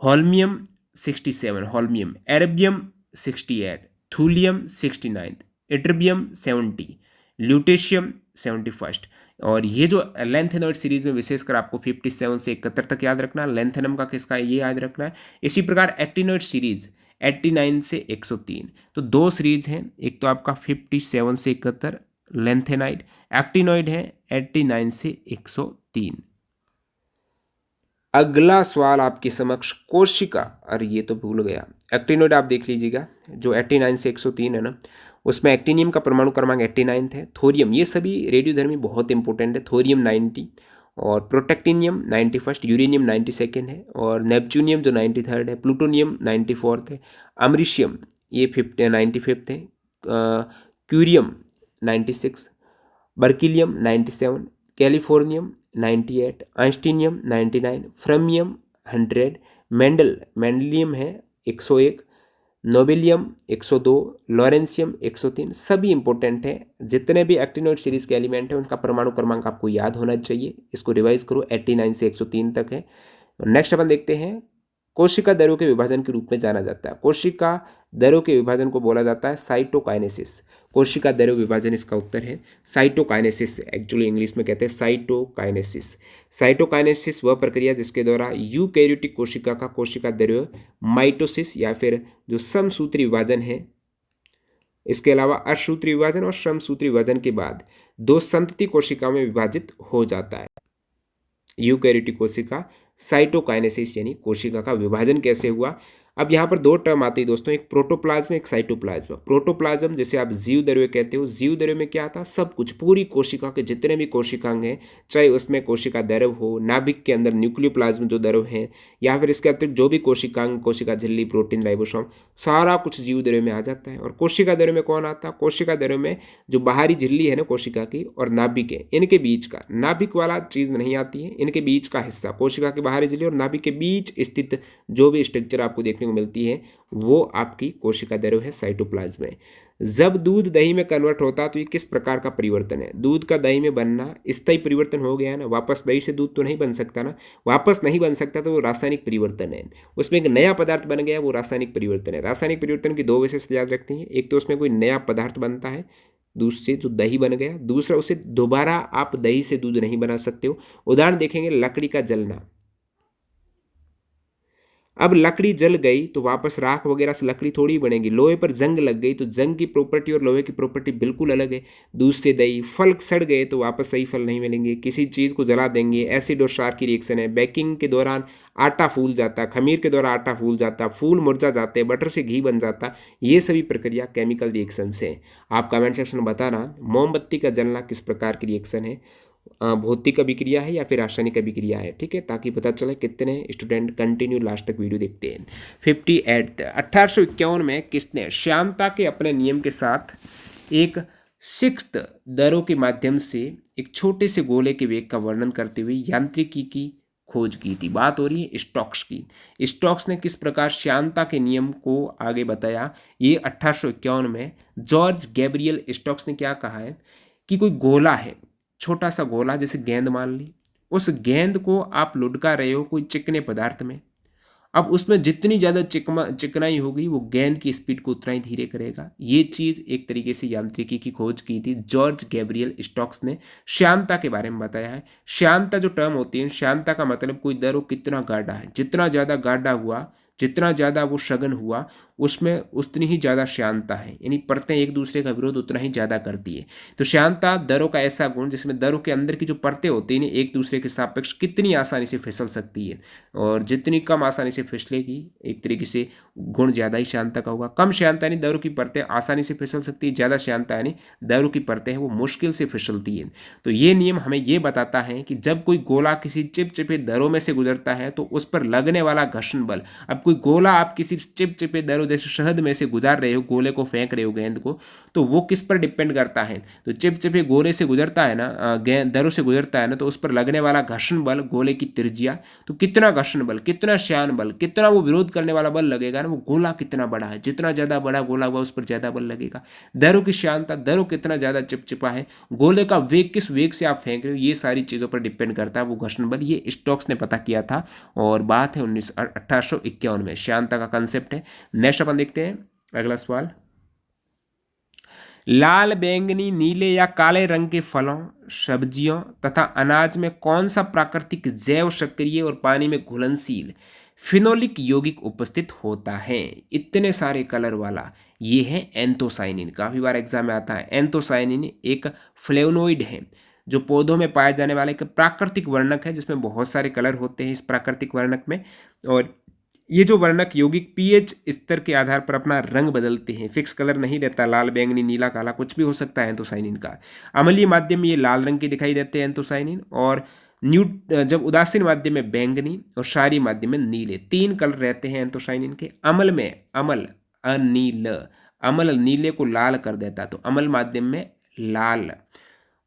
holmium 67, holmium, erbium 68, thulium 69, ytterbium 70, lutetium 71। और ये जो लेंथेनॉइड सीरीज में विशेषकर आपको 57 से 71 तक याद रखना, लेंथेनम का किसका है ये याद रखना है। इसी प्रकार एक्टिनॉइड सीरीज 89 से 103, तो दो सीरीज हैं, एक तो आपका 57 से 71 लेंथेनाइड, एक्टिनॉइड है 89 से 103। अगला सवाल आपके समक्ष कोशिका, अरे ये तो भूल गया, एक्टिनॉइड आप देख लीजिएगा, जो 89 से 103 है ना, उसमें एक्टिनियम का परमाणु क्रमांक 89 है, थोरियम, ये सभी रेडियोधर्मी बहुत इंपॉर्टेंट है, थोरियम 90 और प्रोटेक्टिनियम 91, यूरेनियम 92 है और नेपच्यूनियम जो 93 है, प्लूटोनियम 94 है, अमरीशियम ये 95 है, क्यूरियम 96, बर्किलियम 97, कैलिफोर्नियम 98, आइंस्टीनियम 99, फ्रमियम 100, मेंडलियम है 101, नोबेलियम 102, लॉरेंसियम 103, सभी इंपॉर्टेंट है। जितने भी एक्टिनॉइड सीरीज के एलिमेंट हैं उनका परमाणु क्रमांक आपको याद होना चाहिए, इसको रिवाइज करो, 89 से 103 तक है। नेक्स्ट अपन देखते हैं, कोशिका दरों के विभाजन के रूप में जाना जाता है। कोशिका दरों के विभाजन को बोला जाता है साइटोकाइनेसिस। कोशिका दरों विभाजन इसका उत्तर है साइटोकाइनेसिस, एक्चुअली इंग्लिश में कहते हैं साइटोकाइनेसिस। साइटोकाइनेसिस वह प्रक्रिया जिसके द्वारा यूकैरियोटिक कोशिका का कोशिका द्रव्य माइटोसिस या फिर जो समसूत्री विभाजन है, इसके अलावा असूत्री विभाजन और समसूत्री विभाजन के बाद दो संतति कोशिकाओं में विभाजित हो जाता है। यूकैरियोटिक कोशिका साइटोकाइनेसिस यानी कोशिका का विभाजन कैसे हुआ। अब यहाँ पर दो टर्म आती है दोस्तों, एक प्रोटोप्लाज्म एक साइटोप्लाज्म। प्रोटोप्लाज्म जैसे आप जीव द्रव्य कहते हो, जीव द्रव्य में क्या आता, सब कुछ, पूरी कोशिका के जितने भी कोशिकांग हैं, चाहे उसमें कोशिका द्रव हो, नाभिक के अंदर न्यूक्लियोप्लाज्म जो द्रव है, या फिर इसके अतिरिक्त जो भी कोशिकांग, कोशिका झिल्ली, प्रोटीन, राइबोसोम, सारा कुछ जीव द्रव्य में आ जाता है। और कोशिका द्रव्य में कौन आता है, कोशिका द्रव्य में जो बाहरी झिल्ली है ना कोशिका की और नाभिक है, इनके बीच का, नाभिक वाला चीज़ नहीं आती है, इनके बीच का हिस्सा, कोशिका की बाहरी झिल्ली और नाभिक के बीच स्थित जो भी स्ट्रक्चर आपको देखने को मिलती है वो आपकी कोशिका द्रव्य है, साइटोप्लाज्म है। जब दूध दही में कन्वर्ट होता है तो ये किस प्रकार का परिवर्तन है, दूध का दही में बनना स्थायी परिवर्तन हो गया ना, वापस दही से दूध तो नहीं बन सकता ना, वापस नहीं बन सकता तो वो रासायनिक परिवर्तन है, उसमें एक नया पदार्थ बन गया, वो रासायनिक परिवर्तन है। रासायनिक परिवर्तन की दो विशेषता याद रखनी है, एक तो उसमें कोई नया पदार्थ बनता है, दूसरे जो दही बन गया, दूसरा उसे दोबारा आप दही से दूध नहीं बना सकते हो। उदाहरण देखेंगे, लकड़ी का जलना, अब लकड़ी जल गई तो वापस राख वगैरह से लकड़ी थोड़ी बनेगी, लोहे पर जंग लग गई तो जंग की प्रॉपर्टी और लोहे की प्रॉपर्टी बिल्कुल अलग है। दूध से दही, फल सड़ गए तो वापस सही फल नहीं मिलेंगे, किसी चीज़ को जला देंगे, एसिड और क्षार की रिएक्शन है। बेकिंग के दौरान आटा फूल जाता, खमीर के दौरान आटा फूल जाता, फूल मुरझा जाते, बटर से घी बन जाता, ये सभी प्रक्रिया केमिकल रिएक्शन से। आप कमेंट सेक्शन में बताना मोमबत्ती का जलना किस प्रकार की रिएक्शन है, भौतिक अभिक्रिया है या फिर रासायनिक अभिक्रिया है, ठीक है, ताकि पता चले कितने स्टूडेंट कंटिन्यू लास्ट तक वीडियो देखते हैं। 58 1851 में किसने श्यामता के अपने नियम के साथ एक सिक्स्थ, दरों के माध्यम से एक छोटे से गोले के वेग का वर्णन करते हुए यांत्रिकी की खोज की थी। बात हो रही है स्टोक्स की। स्टोक्स ने किस प्रकार श्यानता के नियम को आगे बताया, ये 1851 में जॉर्ज गैब्रियल स्टोक्स ने क्या कहा है कि कोई गोला है, छोटा सा गोला, जैसे गेंद मान ली, उस गेंद को आप लुढ़का रहे हो कोई चिकने पदार्थ में। अब उसमें जितनी ज़्यादा चिकनाई होगी वो गेंद की स्पीड को उतना ही धीरे करेगा। ये चीज़ एक तरीके से यांत्रिकी की खोज की थी जॉर्ज गैब्रियल स्टोक्स ने। श्यानता के बारे में बताया है। श्यानता जो टर्म होती है, श्यानता का मतलब कोई दर कितना गाढ़ा है, जितना ज़्यादा गाढ़ा हुआ, जितना ज़्यादा वो सघन हुआ, उसमें उतनी ही ज़्यादा श्यानता है, यानी परतें एक दूसरे का विरोध उतना ही ज़्यादा करती है। तो श्यानता दरों का ऐसा गुण जिसमें दरों के अंदर की जो परतें होती हैं एक दूसरे के सापेक्ष कितनी आसानी से फिसल सकती है, और जितनी कम आसानी से फिसलेगी एक तरीके से गुण ज़्यादा ही श्यानता का होगा। कम श्यानता यानी दरों की परतें आसानी से फिसल सकती है, ज़्यादा श्यानता यानी दरों की परतें हैं वो मुश्किल से फिसलती है। तो ये नियम हमें ये बताता है कि जब कोई गोला किसी चिपचिपे दरों में से गुजरता है तो उस पर लगने वाला घर्षण बल, अब कोई गोला आप किसी चिपचिपे दरों जैसे शहद में से गुजार रहे हो, गोले को फेंक रहे हो गेंद को, तो वो किस पर डिपेंड करता है, तो चिपचिपे गोले से गुजरता है ना, गेंद दरों से गुजरता है ना, तो उस पर लगने वाला घर्षण बल, गोले की त्रिज्या, तो कितना घर्षण बल, कितना श्यान बल, कितना वो विरोध करने वाला बल लगेगा ना, वो गोला कितना बड़ा है, जितना ज़्यादा बड़ा गोला हुआ उस पर ज़्यादा बल लगेगा। दरों की श्यानता, दरों कितना ज़्यादा चिपचिपा है, गोले का वेग किस वेग से आप फेंक रहे हो, ये सारी चीज़ों पर डिपेंड करता है वो घर्षण बल। ये स्टोक्स ने पता किया था और बात है 1851 में श्यानता का कंसेप्ट है। नेक्स्ट अपन देखते हैं अगला सवाल। लाल, बैंगनी, नीले या काले रंग के फलों, सब्जियों तथा अनाज में कौन सा प्राकृतिक जैव सक्रिय और पानी में घुलनशील फिनोलिक यौगिक उपस्थित होता है? इतने सारे कलर वाला ये है एंथोसाइनिन। काफ़ी बार एग्जाम में आता है। एंथोसाइनिन एक फ्लेवोनोइड है जो पौधों में पाए जाने वाला एक प्राकृतिक वर्णक है जिसमें बहुत सारे कलर होते हैं इस प्राकृतिक वर्णक में। और ये जो वर्णक यौगिक पीएच स्तर के आधार पर अपना रंग बदलते हैं, फिक्स कलर नहीं रहता, लाल, बैंगनी, नीला, काला कुछ भी हो सकता है एंथोसाइनिन का। अम्लीय माध्यम में ये लाल रंग के दिखाई देते हैं एंथोसाइनिन, और जब उदासीन माध्यम में बैंगनी और क्षारीय माध्यम में नीले, तीन कलर रहते हैं एंथोसाइनिन के। अम्ल में अम्ल अनील, अम्ल नीले को लाल कर देता है तो अम्ल माध्यम में लाल,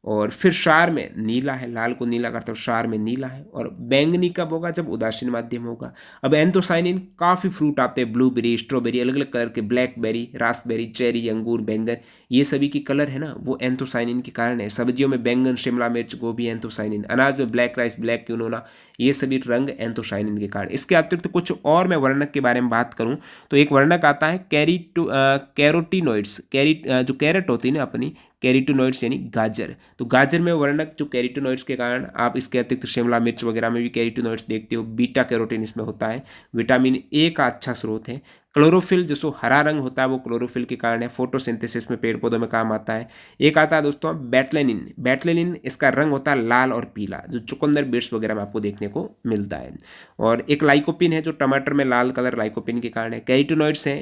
और फिर क्षार में नीला है, लाल को नीला करता है, क्षार में नीला है। और बैंगनी कब होगा, जब उदासीन माध्यम होगा। अब एंथोसाइनिन काफ़ी फ्रूट आते हैं, ब्लूबेरी, स्ट्रॉबेरी, अलग अलग कलर के, ब्लैकबेरी, रास्पबेरी, चेरी, अंगूर, बैंगन, ये सभी की कलर है ना वो एंथोसाइनिन के कारण है। सब्जियों में बैंगन, शिमला मिर्च, गोभी, एंथोसाइनिन। अनाज में ब्लैक राइस, ब्लैक क्विनोना, ये सभी रंग एंथोसाइनिन के कारण। इसके अतिरिक्त कुछ और मैं वर्णक के बारे में बात करूं तो एक वर्णक आता है कैरोटीनोइड्स, जो कैरेट होती है ना अपनी, कैरोटीनोइड्स यानी गाजर। तो गाजर में वर्णक जो कैरोटीनोइड्स के कारण, आप इसके अतिरिक्त शिमला मिर्च वगैरह में भी कैरोटीनोइड्स देखते हो। बीटा कैरोटीन इसमें होता है, विटामिन ए का अच्छा स्रोत है। क्लोरोफिल, जो हरा रंग होता है वो क्लोरोफिल के कारण है, फोटोसिंथेसिस में पेड़ पौधों में काम आता है। एक आता है दोस्तों बैटलेनिन, बैटलेनिन इसका रंग होता है लाल और पीला, जो चुकंदर बीट्स वगैरह में आपको देखने को मिलता है। और एक लाइकोपिन है जो टमाटर में लाल कलर लाइकोपिन के कारण है। कैरोटीनोइड्स है,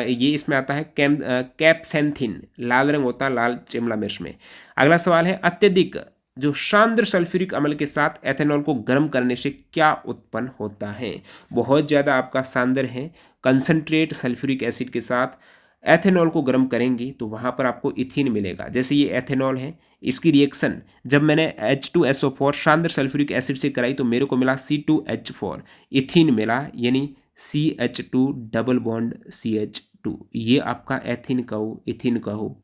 ये इसमें आता है कैप्सेंथिन, लाल रंग होता है लाल शिमला मिर्च में। अगला सवाल है अत्यधिक जो सांद्र सल्फ्यूरिक अम्ल के साथ एथेनॉल को गर्म करने से क्या उत्पन्न होता है? बहुत ज़्यादा आपका सांद्र है, कंसंट्रेट सल्फ्यूरिक एसिड के साथ एथेनॉल को गर्म करेंगे तो वहाँ पर आपको इथीन मिलेगा। जैसे ये एथेनॉल है, इसकी रिएक्शन जब मैंने H2SO4 सांद्र सल्फ्यूरिक एसिड से कराई तो मेरे को मिला C2H4, इथीन मिला, यानी CH2 डबल बॉन्ड CH2, ये आपका एथीन का हो, इथीन का हो।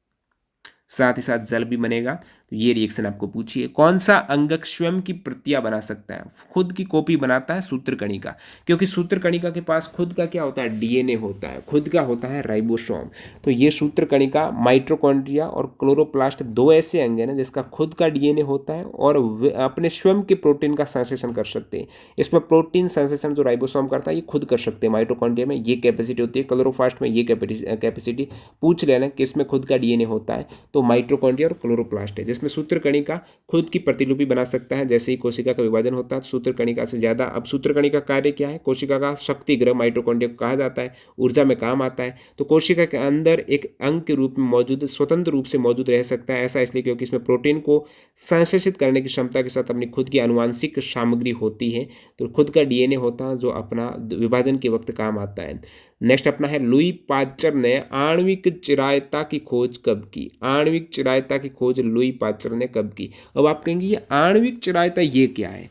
साथ ही साथ जल भी बनेगा। तो ये रिएक्शन आपको पूछिए। कौन सा अंगक स्वयं की प्रतियां बना सकता है, खुद की कॉपी बनाता है? सूत्रकणिका, क्योंकि सूत्रकणिका के पास खुद का क्या होता है, डीएनए होता है, खुद का होता है राइबोसोम। तो ये सूत्रकणिका, माइटोकॉन्ड्रिया और क्लोरोप्लास्ट दो ऐसे अंग हैं ना जिसका खुद का डीएनए होता है और अपने स्वयं के प्रोटीन का संश्लेषण कर सकते हैं। इसमें प्रोटीन संश्लेषण जो राइबोसोम करता है ये खुद कर सकते हैं। माइटोकॉन्ड्रिया में ये कैपेसिटी होती है, क्लोरोप्लास्ट में ये कैपेसिटी। पूछ लेना किसमें खुद का डीएनए होता है, तो माइटोकॉन्ड्रिया और क्लोरोप्लास्ट है, जिसमें सूत्रकणिका खुद की प्रतिलिपि बना सकता है। जैसे ही कोशिका का विभाजन होता है सूत्रकणिका से ज़्यादा। अब सूत्रकणिका का कार्य क्या है, कोशिका का शक्ति ग्रह माइटोकॉन्ड्रिया को कहा जाता है, ऊर्जा में काम आता है। तो कोशिका के अंदर एक अंग के रूप में मौजूद, स्वतंत्र रूप से मौजूद रह सकता है। ऐसा इसलिए क्योंकि इसमें प्रोटीन को संश्लेषित करने की क्षमता के साथ अपनी खुद की आनुवांशिक सामग्री होती है। तो खुद का डीएनए होता है जो अपना विभाजन के वक्त काम आता है। नेक्स्ट अपना है लुई पास्चर ने आणविक चिरायता की खोज कब की। आणविक चिरायता की खोज लुई पास्चर ने कब की। अब आप कहेंगे ये आणविक चिरायता ये क्या है,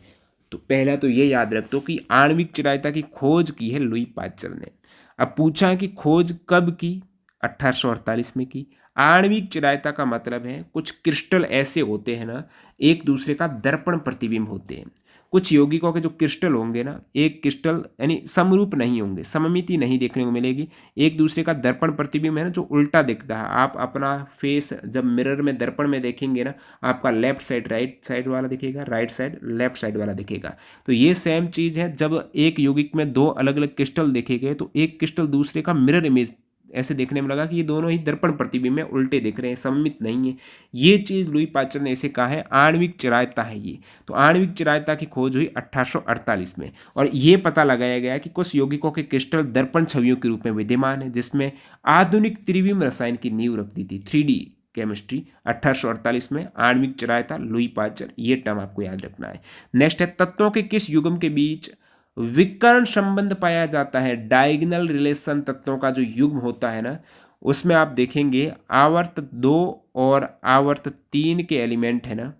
तो पहला तो ये याद रख दो कि आणविक चिरायता की खोज की है लुई पास्चर ने। अब पूछा कि खोज कब की, 1848 में की। आणविक चिरायता का मतलब है कुछ क्रिस्टल ऐसे होते हैं ना, एक दूसरे का दर्पण प्रतिबिंब होते हैं। कुछ यौगिकों के जो क्रिस्टल होंगे ना, एक क्रिस्टल यानी समरूप नहीं होंगे, सममिति नहीं देखने को मिलेगी, एक दूसरे का दर्पण प्रतिबिंब है ना जो उल्टा दिखता है। आप अपना फेस जब मिरर में दर्पण में देखेंगे ना, आपका लेफ्ट साइड राइट साइड वाला दिखेगा, राइट साइड लेफ्ट साइड वाला दिखेगा। तो ये सेम चीज़ है, जब एक यौगिक में दो अलग अलग क्रिस्टल देखे गए तो एक क्रिस्टल दूसरे का मिरर इमेज ऐसे देखने में लगा कि ये दोनों ही दर्पण प्रतिबिंब में उल्टे दिख रहे हैं, सममित नहीं है। ये चीज़ लुई पास्चर ने ऐसे कहा है, आणविक चिरायता है ये। तो आणविक चिरायता की खोज हुई 1848 में, और ये पता लगाया गया कि कुछ यौगिकों के क्रिस्टल दर्पण छवियों के रूप में विद्यमान है, जिसमें आधुनिक त्रिविम रसायन की नींव रख दी थी, 3D केमिस्ट्री। 1848 में आणविक चिरायता लुई पास्चर, ये टर्म आपको याद रखना है। नेक्स्ट है तत्वों के किस युग्म के बीच विकर्ण संबंध पाया जाता है। डायगोनल रिलेशन तत्वों का जो युग्म होता है ना, उसमें आप देखेंगे आवर्त 2 और आवर्त 3 के एलिमेंट है ना,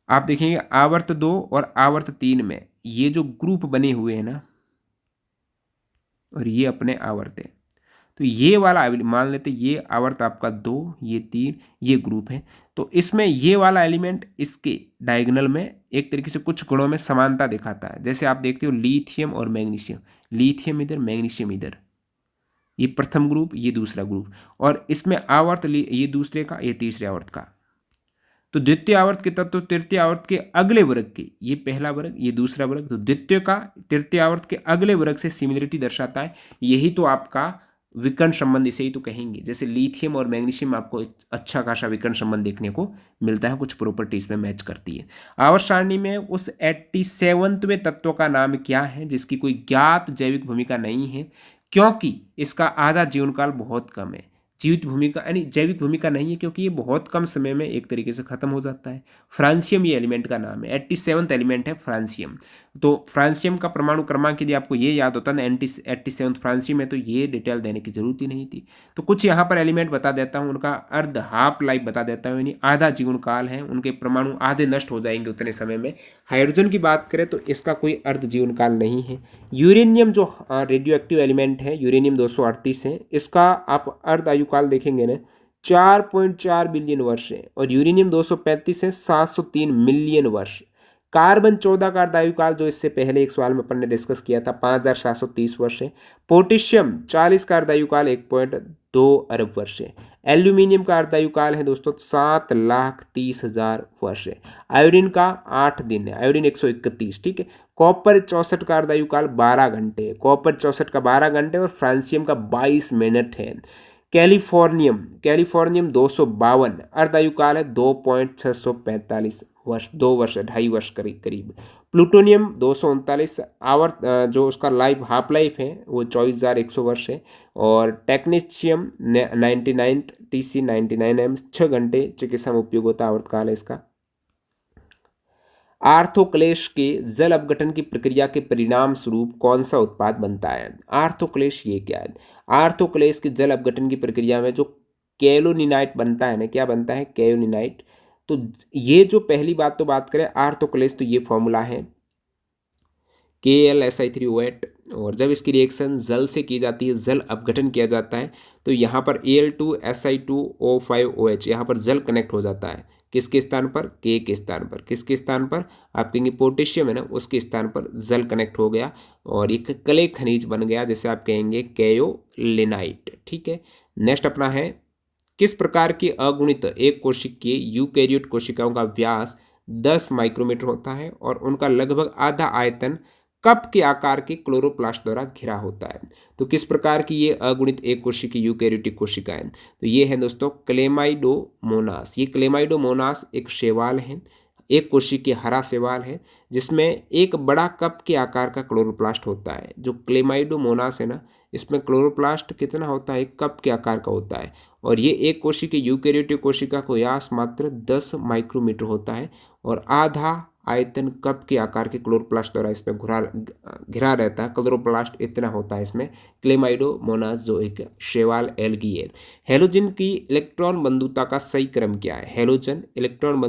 आप देखेंगे आवर्त 2 और आवर्त 3 में ये जो ग्रुप बने हुए हैं ना, और ये अपने आवर्त है, तो ये वाला मान लेते ये आवर्त आपका 2, ये 3, ये ग्रुप है। तो इसमें ये वाला एलिमेंट इसके डायगोनल में एक तरीके से कुछ गुणों में समानता दिखाता है। जैसे आप देखते हो लिथियम और मैग्नीशियम, लिथियम इधर मैग्नीशियम इधर, ये प्रथम ग्रुप ये दूसरा ग्रुप, और इसमें आवर्त ये दूसरे का ये तीसरे आवर्त का। तो द्वितीय आवर्त के तत्व तृतीय आवर्त के अगले वर्ग के, ये पहला वर्ग ये दूसरा वर्ग, तो द्वितीय का तृतीय आवर्त के अगले वर्ग से सिमिलरिटी दर्शाता है। यही तो आपका विकर्ण संबंध, इसे ही तो कहेंगे। जैसे लिथियम और मैग्नीशियम आपको अच्छा खासा विकर्ण संबंध देखने को मिलता है, कुछ प्रॉपर्टीज में मैच करती है। आवर्त सारणी में उस 87वें तत्व का नाम क्या है जिसकी कोई ज्ञात जैविक भूमिका नहीं है, क्योंकि इसका आधा जीवनकाल बहुत कम है। जीवित भूमिका यानी जैविक भूमिका नहीं है, क्योंकि ये बहुत कम समय में एक तरीके से खत्म हो जाता है। फ्रांसियम ये एलिमेंट का नाम है, 87वां एलिमेंट है फ्रांसियम। तो फ्रांसियम का परमाणु क्रमांक यदि आपको ये याद होता ना 87 फ्रांसियम है, तो ये डिटेल देने की जरूरत ही नहीं थी। तो कुछ यहाँ पर एलिमेंट बता देता हूँ, उनका अर्ध हाफ लाइफ बता देता हूँ, यानी आधा जीवन काल है, उनके परमाणु आधे नष्ट हो जाएंगे उतने समय में। हाइड्रोजन की बात करें तो इसका कोई अर्ध जीवन काल नहीं है। यूरेनियम जो रेडियो एक्टिव एलिमेंट है, यूरेनियम 238 है, इसका आप अर्ध आयु काल देखेंगे ना 4.4 बिलियन वर्ष है, और यूरेनियम 235 है 703 मिलियन वर्ष। कार्बन 14 का अर्ध आयु काल जो इससे पहले एक सवाल में अपन ने डिस्कस किया था 5730 वर्ष है। पोटेशियम 40 का अर्ध आयु काल 1.2 अरब वर्ष है। एल्यूमिनियम का अर्ध आयु काल है दोस्तों 7,30,000 वर्ष है। आयोडीन का 8 दिन है, आयोडीन 131, ठीक है। कॉपर 64 का अर्ध आयु काल 12 घंटे है, कॉपर 64 का 12 घंटे, और फ्रांसियम का 22 मिनट है। कैलिफोर्नियम 252 अर्ध आयु काल है 2.645 वर्ष, 2 वर्ष 2.5 वर्ष करीब। प्लूटोनियम 239 आवर्त जो उसका लाइफ हाफ लाइफ है वो 24,100 वर्ष है। और टेक्नीशियम 99 TC 99M 6 घंटे चिकित्सा में उपयोग होता है, आवर्त काल है इसका। आर्थोक्लेश के जल अपघटन की प्रक्रिया के परिणाम स्वरूप कौन सा उत्पाद बनता है। आर्थोक्लेश ये क्या है। आर्थोक्लेश के जल अपघटन की प्रक्रिया में जो कैलोनिनाइट बनता है ना, क्या बनता है कैलोनिनाइट। तो ये जो पहली बात तो बात करें आर्थोक्लेश, तो ये फॉर्मूला है KlSi3O8, और जब इसकी रिएक्शन जल से की जाती है, जल अपघटन किया जाता है, तो यहाँ पर Al2Si2O5OH यहाँ पर जल कनेक्ट हो जाता है। किसके स्थान पर, K के स्थान पर। किसके स्थान पर, आप कहेंगे पोटेशियम है ना, उसके स्थान पर जल कनेक्ट हो गया और एक क्ले खनिज बन गया, जैसे आप कहेंगे कैयोलिनाइट, ठीक है। नेक्स्ट अपना है किस प्रकार की अगुणित एक कोशिकीय यूकैरियोट कोशिकाओं का व्यास 10 माइक्रोमीटर होता है और उनका लगभग आधा आयतन कप के आकार के क्लोरोप्लास्ट द्वारा घिरा होता है। तो किस प्रकार की ये अगुणित एक कोशिकीय यूकैरियोटिक कोशिकाएं, तो ये है दोस्तों क्लेमाइडोमोनास। ये क्लेमाइडोमोनास एक शैवाल है, एक कोशिकीय हरा शैवाल है, जिसमें एक बड़ा कप के आकार का क्लोरोप्लास्ट होता है। जो क्लेमाइडोमोनास है ना, इसमें क्लोरोप्लास्ट कितना होता है, एक कप के आकार का होता है, और ये एक कोशिकीय यूकैरियोटिक कोशिका को व्यास मात्र 10 माइक्रोमीटर होता है और आधा आयतन कप के आकार के क्लोरोप्लास्ट द्वारा इसमें घिरा रहता है। क्लोरोप्लास्ट इतना होता है इसमें। क्लेमाइडोमोनास जो एक शैवाल एल्गी है। हैलोजन की इलेक्ट्रॉन बंधुता का सही क्रम क्या है? हैलोजन इलेक्ट्रॉन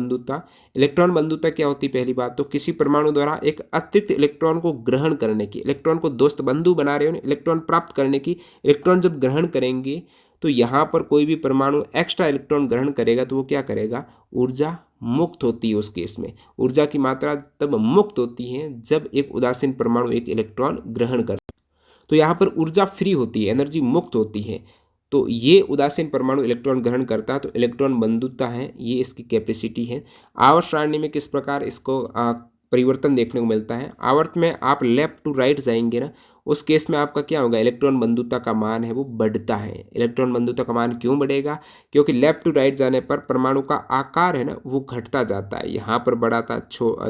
बंधुता क्या होती है? पहली बात तो किसी परमाणु द्वारा एक अतिरिक्त इलेक्ट्रॉन को ग्रहण करने की, इलेक्ट्रॉन को दोस्त बंधु बना रहे हो, इलेक्ट्रॉन प्राप्त करने की। इलेक्ट्रॉन जब ग्रहण करेंगे तो यहाँ पर कोई भी परमाणु एक्स्ट्रा इलेक्ट्रॉन ग्रहण करेगा तो वो क्या करेगा? ऊर्जा मुक्त होती है। उस केस में ऊर्जा की मात्रा तब मुक्त होती है जब एक उदासीन परमाणु एक इलेक्ट्रॉन ग्रहण करता है। तो यहाँ पर ऊर्जा फ्री होती है, एनर्जी मुक्त होती है। तो ये उदासीन परमाणु इलेक्ट्रॉन ग्रहण करता है तो इलेक्ट्रॉन बंधुता है, ये इसकी कैपेसिटी है। आवर्त सारणी में किस प्रकार इसको परिवर्तन देखने को मिलता है? आवर्त में आप लेफ्ट टू राइट जाएंगे ना, उस केस में आपका क्या होगा? इलेक्ट्रॉन बंधुता का मान है वो बढ़ता है। इलेक्ट्रॉन बंधुता का मान क्यों बढ़ेगा? क्योंकि लेफ्ट टू राइट जाने पर परमाणु का आकार है ना वो घटता जाता है। यहाँ पर बड़ा था,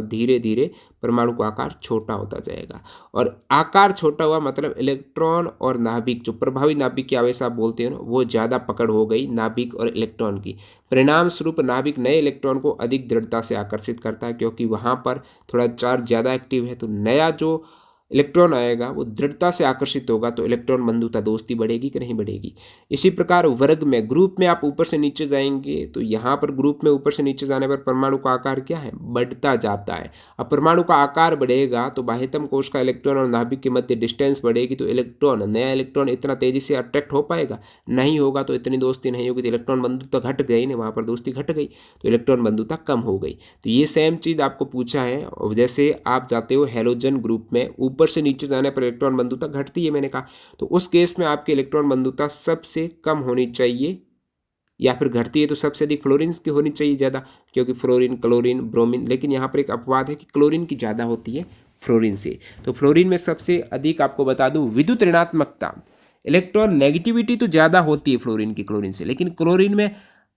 धीरे धीरे परमाणु का आकार छोटा होता जाएगा। और आकार छोटा हुआ मतलब इलेक्ट्रॉन और नाभिक, जो प्रभावी नाभिक की आवेश आप बोलते हो ना, वो ज़्यादा पकड़ हो गई नाभिक और इलेक्ट्रॉन की। परिणाम स्वरूप नाभिक नए इलेक्ट्रॉन को अधिक दृढ़ता से आकर्षित करता है, क्योंकि वहाँ पर थोड़ा चार्ज ज़्यादा एक्टिव है। तो नया जो इलेक्ट्रॉन आएगा वो दृढ़ता से आकर्षित होगा, तो इलेक्ट्रॉन बंधुता दोस्ती बढ़ेगी कि नहीं बढ़ेगी? इसी प्रकार वर्ग में, ग्रुप में आप ऊपर से नीचे जाएंगे तो यहाँ पर ग्रुप में ऊपर से नीचे जाने पर परमाणु का आकार क्या है? बढ़ता जाता है। अब परमाणु का आकार बढ़ेगा तो बाह्यतम कोश का इलेक्ट्रॉन और नाभिक के मध्य डिस्टेंस बढ़ेगी, तो नया इलेक्ट्रॉन इतना तेजी से अट्रैक्ट हो पाएगा? नहीं होगा। तो इतनी दोस्ती नहीं होगी, तो इलेक्ट्रॉन बंधुता घट गई ना, वहाँ पर दोस्ती घट गई, तो इलेक्ट्रॉन बंधुता कम हो गई। तो ये सेम चीज़ आपको पूछा है। और जैसे आप जाते हो हैलोजन ग्रुप में, ऊपर से नीचे जाने पर इलेक्ट्रॉन बंधुता घटती है मैंने कहा, तो उस केस में आपकी इलेक्ट्रॉन बंधुता सबसे कम होनी चाहिए, या फिर घटती है तो सबसे अधिक फ्लोरीन की होनी चाहिए ज़्यादा, क्योंकि फ्लोरीन, क्लोरीन, ब्रोमीन। लेकिन यहाँ पर एक अपवाद है कि क्लोरीन की ज़्यादा होती है फ्लोरीन से। तो फ्लोरीन में सबसे अधिक आपको बता दूं विद्युत ऋणात्मकता, इलेक्ट्रॉन नेगेटिविटी तो ज़्यादा होती है फ्लोरीन की क्लोरीन से, लेकिन क्लोरीन में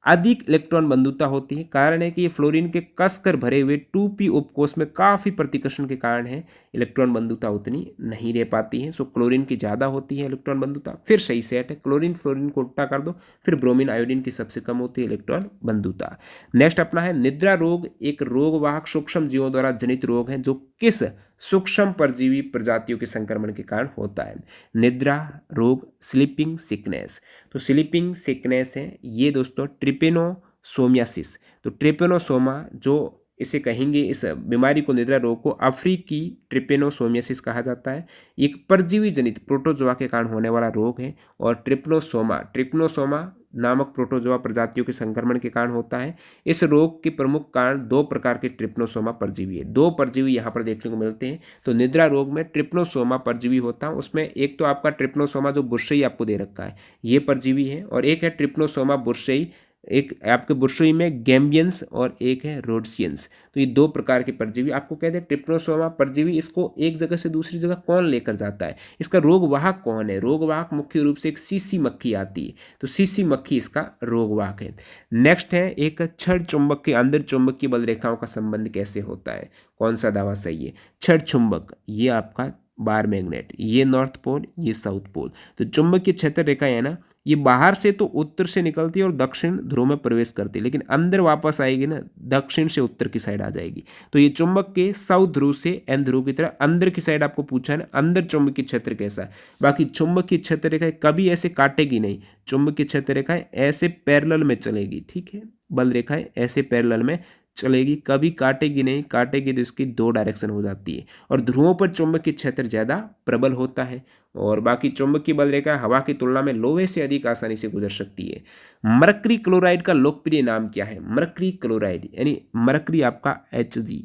अधिक इलेक्ट्रॉन बंधुता होती है। कारण है कि ये फ्लोरीन के कसकर भरे हुए 2p उपकोष में काफ़ी प्रतिकर्षण के कारण है इलेक्ट्रॉन बंधुता उतनी नहीं रह पाती है। सो क्लोरीन की ज़्यादा होती है इलेक्ट्रॉन बंधुता। फिर सही सेट है, क्लोरीन फ्लोरीन को उल्टा कर दो, फिर ब्रोमीन आयोडीन की सबसे कम होती है इलेक्ट्रॉन बंधुता। नेक्स्ट अपना है निद्रा रोग, एक रोगवाहक सूक्ष्म जीवों द्वारा जनित रोग है जो किस सूक्ष्म परजीवी प्रजातियों के संक्रमण के कारण होता है? निद्रा रोग, स्लीपिंग सिकनेस। तो स्लीपिंग सिकनेस है ये दोस्तों ट्रिपेनोसोमियासिस। तो ट्रिपेनोसोमा जो इसे कहेंगे, इस बीमारी को, निद्रा रोग को अफ्रीकी ट्रिपेनोसोमियासिस कहा जाता है। एक परजीवी जनित प्रोटोजोआ के कारण होने वाला रोग है। और ट्रिप्नोसोमा नामक प्रोटोजोआ प्रजातियों के संक्रमण के कारण होता है। इस रोग के प्रमुख कारण दो प्रकार के ट्रिप्नोसोमा परजीवी है। दो परजीवी यहाँ पर देखने को मिलते हैं। तो निद्रा रोग में ट्रिप्नोसोमा परजीवी होता है, उसमें एक तो आपका ट्रिप्नोसोमा जो बुर्सई आपको दे रखा है ये परजीवी है, और एक है ट्रिप्नोसोमा बुर्सई, एक आपके बुर्सई में गैम्बियंस और एक है रोडसियंस। तो ये दो प्रकार के परजीवी आपको कहते हैं ट्रिप्नोसोमा परजीवी। इसको एक जगह से दूसरी जगह कौन लेकर जाता है? इसका रोगवाहक कौन है? रोगवाहक मुख्य रूप से एक सीसी मक्खी आती है, तो सीसी मक्खी इसका रोगवाहक है। नेक्स्ट है एक क्षण चुंबक के अंदर चुंबकीय बल रेखाओं का संबंध कैसे होता है? कौन सा दावा सही है? क्षण चुंबक, ये आपका बार मैग्नेट, ये नॉर्थ पोल, ये साउथ पोल। तो चुंबकीय क्षेत्र रेखा है ना, ये बाहर से तो उत्तर से निकलती है और दक्षिण ध्रुव में प्रवेश करती है, लेकिन अंदर वापस आएगी ना दक्षिण से उत्तर की साइड आ जाएगी। तो ये चुंबक के साउथ ध्रुव से एन ध्रुव की तरह अंदर की साइड आपको पूछा है ना, अंदर चुंबकीय क्षेत्र कैसा है। बाकी चुंबकीय क्षेत्र रेखाएं कभी ऐसे काटेगी नहीं, चुंबकीय क्षेत्र रेखाएं ऐसे पैरेलल में चलेगी, ठीक है। बल रेखाएं ऐसे पैरेलल में चलेगी, कभी काटेगी नहीं, काटेगी तो इसकी दो डायरेक्शन हो जाती है। और ध्रुवों पर चुंबकीय क्षेत्र ज़्यादा प्रबल होता है, और बाकी चुंबकीय बल रेखा हवा की तुलना में लोहे से अधिक आसानी से गुजर सकती है। मरकरी क्लोराइड का लोकप्रिय नाम क्या है? मरकरी क्लोराइड यानी मरकरी आपका Hg,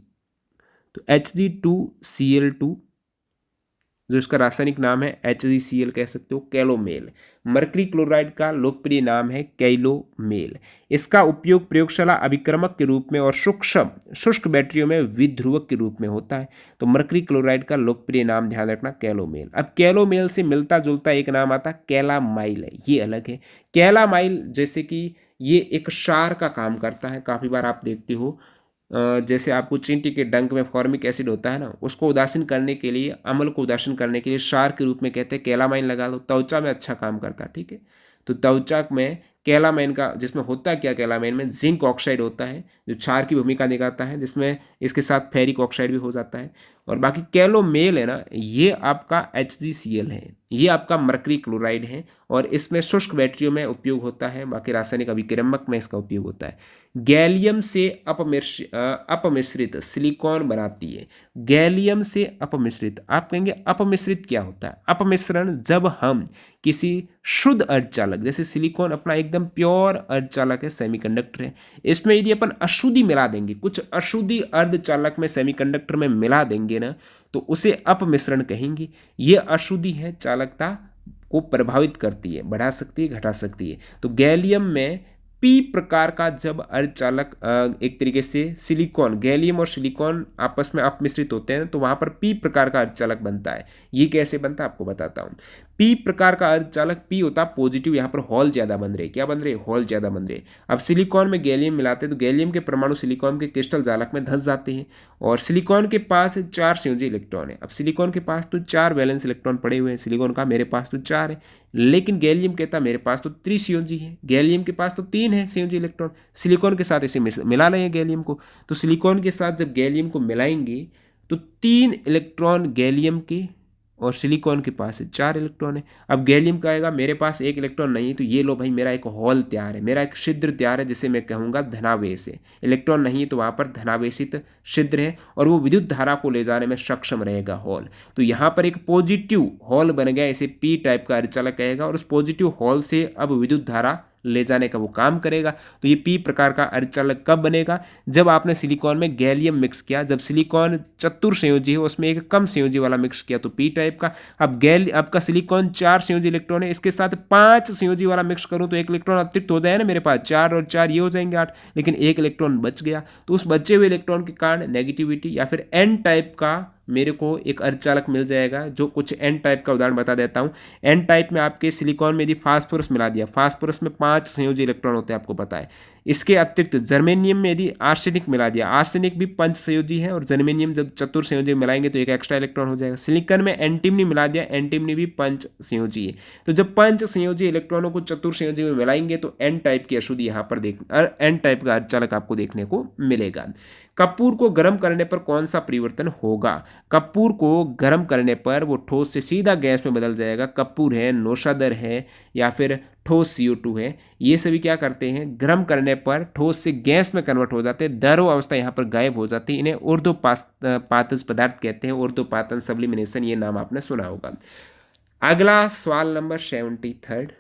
तो Hg2Cl2 जो इसका रासायनिक नाम है HgCl कह सकते हो, कैलोमेल। मरकरी क्लोराइड का लोकप्रिय नाम है कैलोमेल। इसका उपयोग प्रयोगशाला अभिक्रमक के रूप में और सूक्ष्म शुष्क बैटरियों में विध्रुवक के रूप में होता है। तो मरकरी क्लोराइड का लोकप्रिय नाम ध्यान रखना कैलोमेल। अब कैलोमेल से मिलता जुलता एक नाम आता है कैलामाइल है, ये अलग है। कैलामाइल जैसे कि ये एक क्षार का काम करता है, काफ़ी बार आप देखते हो जैसे आपको चींटी के डंक में फॉर्मिक एसिड होता है ना, उसको उदासीन करने के लिए, अम्ल को उदासीन करने के लिए क्षार के रूप में कहते हैं कैलामाइन लगा लो। त्वचा में अच्छा काम करता है, ठीक है। तो त्वचा में कैलामाइन का, जिसमें होता क्या कैलामाइन में जिंक ऑक्साइड होता है जो क्षार की भूमिका निभाता है, जिसमें इसके साथ फेरिक ऑक्साइड भी हो जाता है। और बाकी कैलोमेल है ना, ये आपका HgCl है, ये आपका मरकरी क्लोराइड है और इसमें शुष्क बैटरियों में उपयोग होता है, बाकी रासायनिक अभिक्रमक में इसका उपयोग होता है। गैलियम से अपमिश्रित सिलिकॉन बनाती है। गैलियम से अपमिश्रित, आप कहेंगे अपमिश्रित क्या होता है? अपमिश्रण जब हम किसी शुद्ध अर्धचालक, जैसे सिलिकॉन अपना एकदम प्योर अर्धचालक है, सेमीकंडक्टर है, इसमें यदि अपन अशुद्धि मिला देंगे, कुछ अशुद्धि अर्धचालक में सेमीकंडक्टर में मिला देंगे ना, तो उसे अपमिश्रण कहेंगे। ये अशुद्धि है, चालकता को प्रभावित करती है, बढ़ा सकती है, घटा सकती है। तो गैलियम में पी प्रकार का जब अर्धचालक एक तरीके से सिलिकॉन, गैलियम और सिलिकॉन आपस में अपमिश्रित होते हैं तो वहां पर पी प्रकार का अर्धचालक बनता है। ये कैसे बनता है आपको बताता हूं। पी प्रकार का अर्धचालक, पी होता है पॉजिटिव, यहाँ पर हॉल ज्यादा बन रहे, क्या बन रहे? हॉल ज्यादा बन रहे। अब सिलिकॉन में गैलियम मिलाते हैं तो गैलियम के परमाणु सिलिकॉन के क्रिस्टल जालक में धंस जाते हैं और सिलिकॉन के पास 4 संयोजी इलेक्ट्रॉन है। अब सिलिकॉन के पास तो 4 वैलेंस इलेक्ट्रॉन पड़े हुए हैं, सिलिकॉन का मेरे पास तो 4 है, लेकिन गैलियम कहता मेरे पास तो त्रिसंयोजी है, गैलियम के पास तो 3 है संयोजी इलेक्ट्रॉन। सिलिकॉन के साथ इसे मिला रहे हैं गैलियम को, तो सिलिकॉन के साथ जब गैलियम को मिलाएंगे तो 3 इलेक्ट्रॉन गैलियम के और सिलिकॉन के पास है 4 इलेक्ट्रॉन है। अब गैलियम का आएगा मेरे पास 1 इलेक्ट्रॉन नहीं है, तो ये लो भाई मेरा एक हॉल तैयार है, मेरा एक छिद्र तैयार है, जिसे मैं कहूँगा धनावेश है। इलेक्ट्रॉन नहीं है तो वहाँ पर धनावेशित छिद्र है और वो विद्युत धारा को ले जाने में सक्षम रहेगा हॉल। तो यहाँ पर एक पॉजिटिव हॉल बन गया, इसे पी टाइप का अर्धचालक कहेगा और उस पॉजिटिव हॉल से अब विद्युत धारा ले जाने का वो काम करेगा। तो ये पी प्रकार का अर्धचालक कब बनेगा? जब आपने सिलिकॉन में गैलियम मिक्स किया, जब सिलिकॉन चतुर संयोजी है उसमें एक कम संयोजी वाला मिक्स किया तो पी टाइप का। अब आपका सिलिकॉन 4 संयोजी इलेक्ट्रॉन है, इसके साथ 5 संयोजी वाला मिक्स करूं तो एक इलेक्ट्रॉन अतिरिक्त हो जाए ना मेरे पास, 4 और 4 ये हो जाएंगे 8, लेकिन एक इलेक्ट्रॉन बच गया। तो उस बचे हुए इलेक्ट्रॉन के कारण नेगेटिविटी या फिर एन टाइप का मेरे को एक अर्धचालक मिल जाएगा। जो कुछ एन टाइप का उदाहरण बता देता हूँ। एन टाइप में आपके सिलिकॉन में यदि फास्फोरस मिला दिया, फास्फोरस में 5 संयोजी इलेक्ट्रॉन होते हैं आपको पता है। इसके अतिरिक्त जर्मेनियम में यदि आर्सेनिक मिला दिया, आर्सेनिक भी 5 संयोजी है और जर्मेनियम जब चतुर संयोजी मिलाएंगे तो एक एक्स्ट्रा इलेक्ट्रॉन हो जाएगा। सिलिकॉन में एंटीमनी मिला दिया, एंटीमनी भी 5 संयोजी है। तो जब 5 संयोजी इलेक्ट्रॉनों को चतुर संयोजी में मिलाएंगे तो एन टाइप की अशुद्धि यहाँ पर एन टाइप का अर्धचालक आपको देखने को मिलेगा। कपूर को गर्म करने पर कौन सा परिवर्तन होगा? कपूर को गर्म करने पर वो ठोस से सीधा गैस में बदल जाएगा। कपूर है, नौशादर है या फिर ठोस CO2 है, ये सभी क्या करते हैं? गर्म करने पर ठोस से गैस में कन्वर्ट हो जाते हैं। द्रव अवस्था यहाँ पर गायब हो जाती है। इन्हें ऊर्ध्वपातज पदार्थ कहते हैं, ऊर्ध्वपातन सब्लिमिनेशन, ये नाम आपने सुना होगा। अगला सवाल नंबर 73।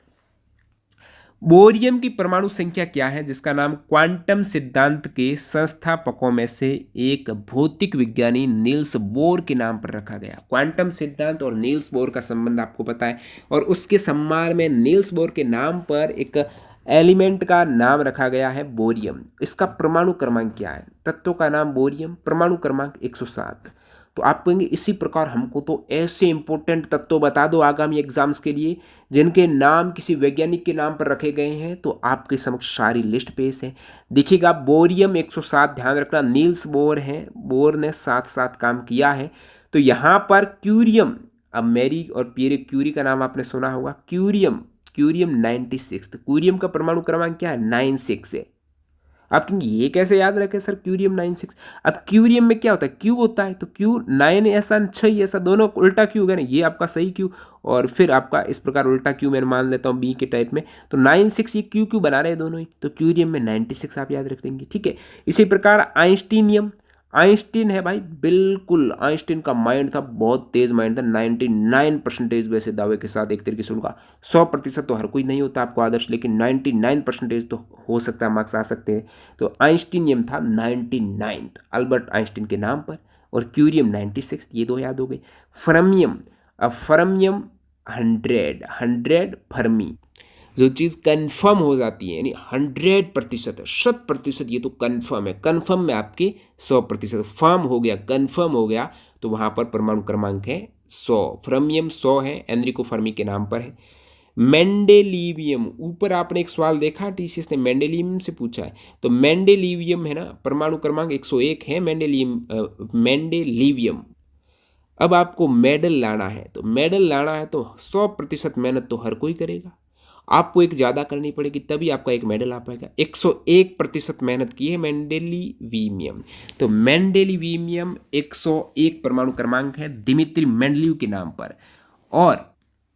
बोरियम की परमाणु संख्या क्या है जिसका नाम क्वांटम सिद्धांत के संस्थापकों में से एक भौतिक विज्ञानी नील्स बोर के नाम पर रखा गया? क्वांटम सिद्धांत और नील्स बोर का संबंध आपको पता है और उसके सम्मान में नील्स बोर के नाम पर एक एलिमेंट का नाम रखा गया है बोरियम। इसका परमाणु क्रमांक क्या है? तत्व का नाम बोरियम, परमाणु क्रमांक 107। तो आप कहेंगे इसी प्रकार हमको तो ऐसे इंपॉर्टेंट तत्व बता दो आगामी एग्जाम्स के लिए जिनके नाम किसी वैज्ञानिक के नाम पर रखे गए हैं। तो आपके समक्ष सारी लिस्ट पेश है, देखिएगा। बोरियम 107, ध्यान रखना नील्स बोर हैं, बोर ने 7 काम किया है। तो यहाँ पर क्यूरियम, अब मैरी और पियरे क्यूरी का नाम आपने सुना होगा, क्यूरियम 96। क्यूरियम का परमाणु क्रमांक क्या है? 96 है। आप कहेंगे ये कैसे याद रखें सर क्यूरियम 96? अब क्यूरियम में क्या होता है? क्यू होता है, तो क्यू 9 ऐसा 6 ऐसा, दोनों उल्टा क्यू होगा ना, ये आपका सही क्यू और फिर आपका इस प्रकार उल्टा क्यू मैं मान लेता हूँ बी के टाइप में। तो 96 ये क्यू क्यू बना रहे हैं दोनों ही, तो क्यूरियम में 96 आप याद रख देंगे, ठीक है। इसी प्रकार आइंस्टीनियम, आइंस्टीन है भाई, बिल्कुल आइंस्टीन का माइंड था, बहुत तेज माइंड था। 99% वैसे दावे के साथ, एक तरीके से उनका 100% तो हर कोई नहीं होता आपको आदर्श, लेकिन 99% तो हो सकता है, मार्क्स आ सकते हैं। तो आइंस्टीनियम था 99 अल्बर्ट आइंस्टीन के नाम पर, और क्यूरियम 96, ये दो याद हो गए। फर्मियम, अब फर्मियम 100 फर्मी, जो चीज़ कन्फर्म हो जाती है यानी 100%, 100%, ये तो कन्फर्म है। कन्फर्म में आपके 100%, फर्म हो गया, कन्फर्म हो गया, तो वहाँ पर परमाणु क्रमांक है 100। फ्रमियम 100 है, एनरिको फर्मी के नाम पर है। मेंडेलिवियम, ऊपर आपने एक सवाल देखा टीसीएस ने मेंडेलिवियम से पूछा है, तो मेंडेलिवियम है ना, परमाणु क्रमांक 101 है मेंडेलिवियम। अब आपको मेडल लाना है, तो मेडल लाना है तो 100% मेहनत तो हर कोई करेगा। आपको एक ज़्यादा करनी पड़ेगी, तभी आपका एक मेडल आ पाएगा। 101% मेहनत की है मेंडेलीवियम। तो मेंडेलीवियम 101 परमाणु क्रमांक है दिमित्री मेंडलीव के नाम पर। और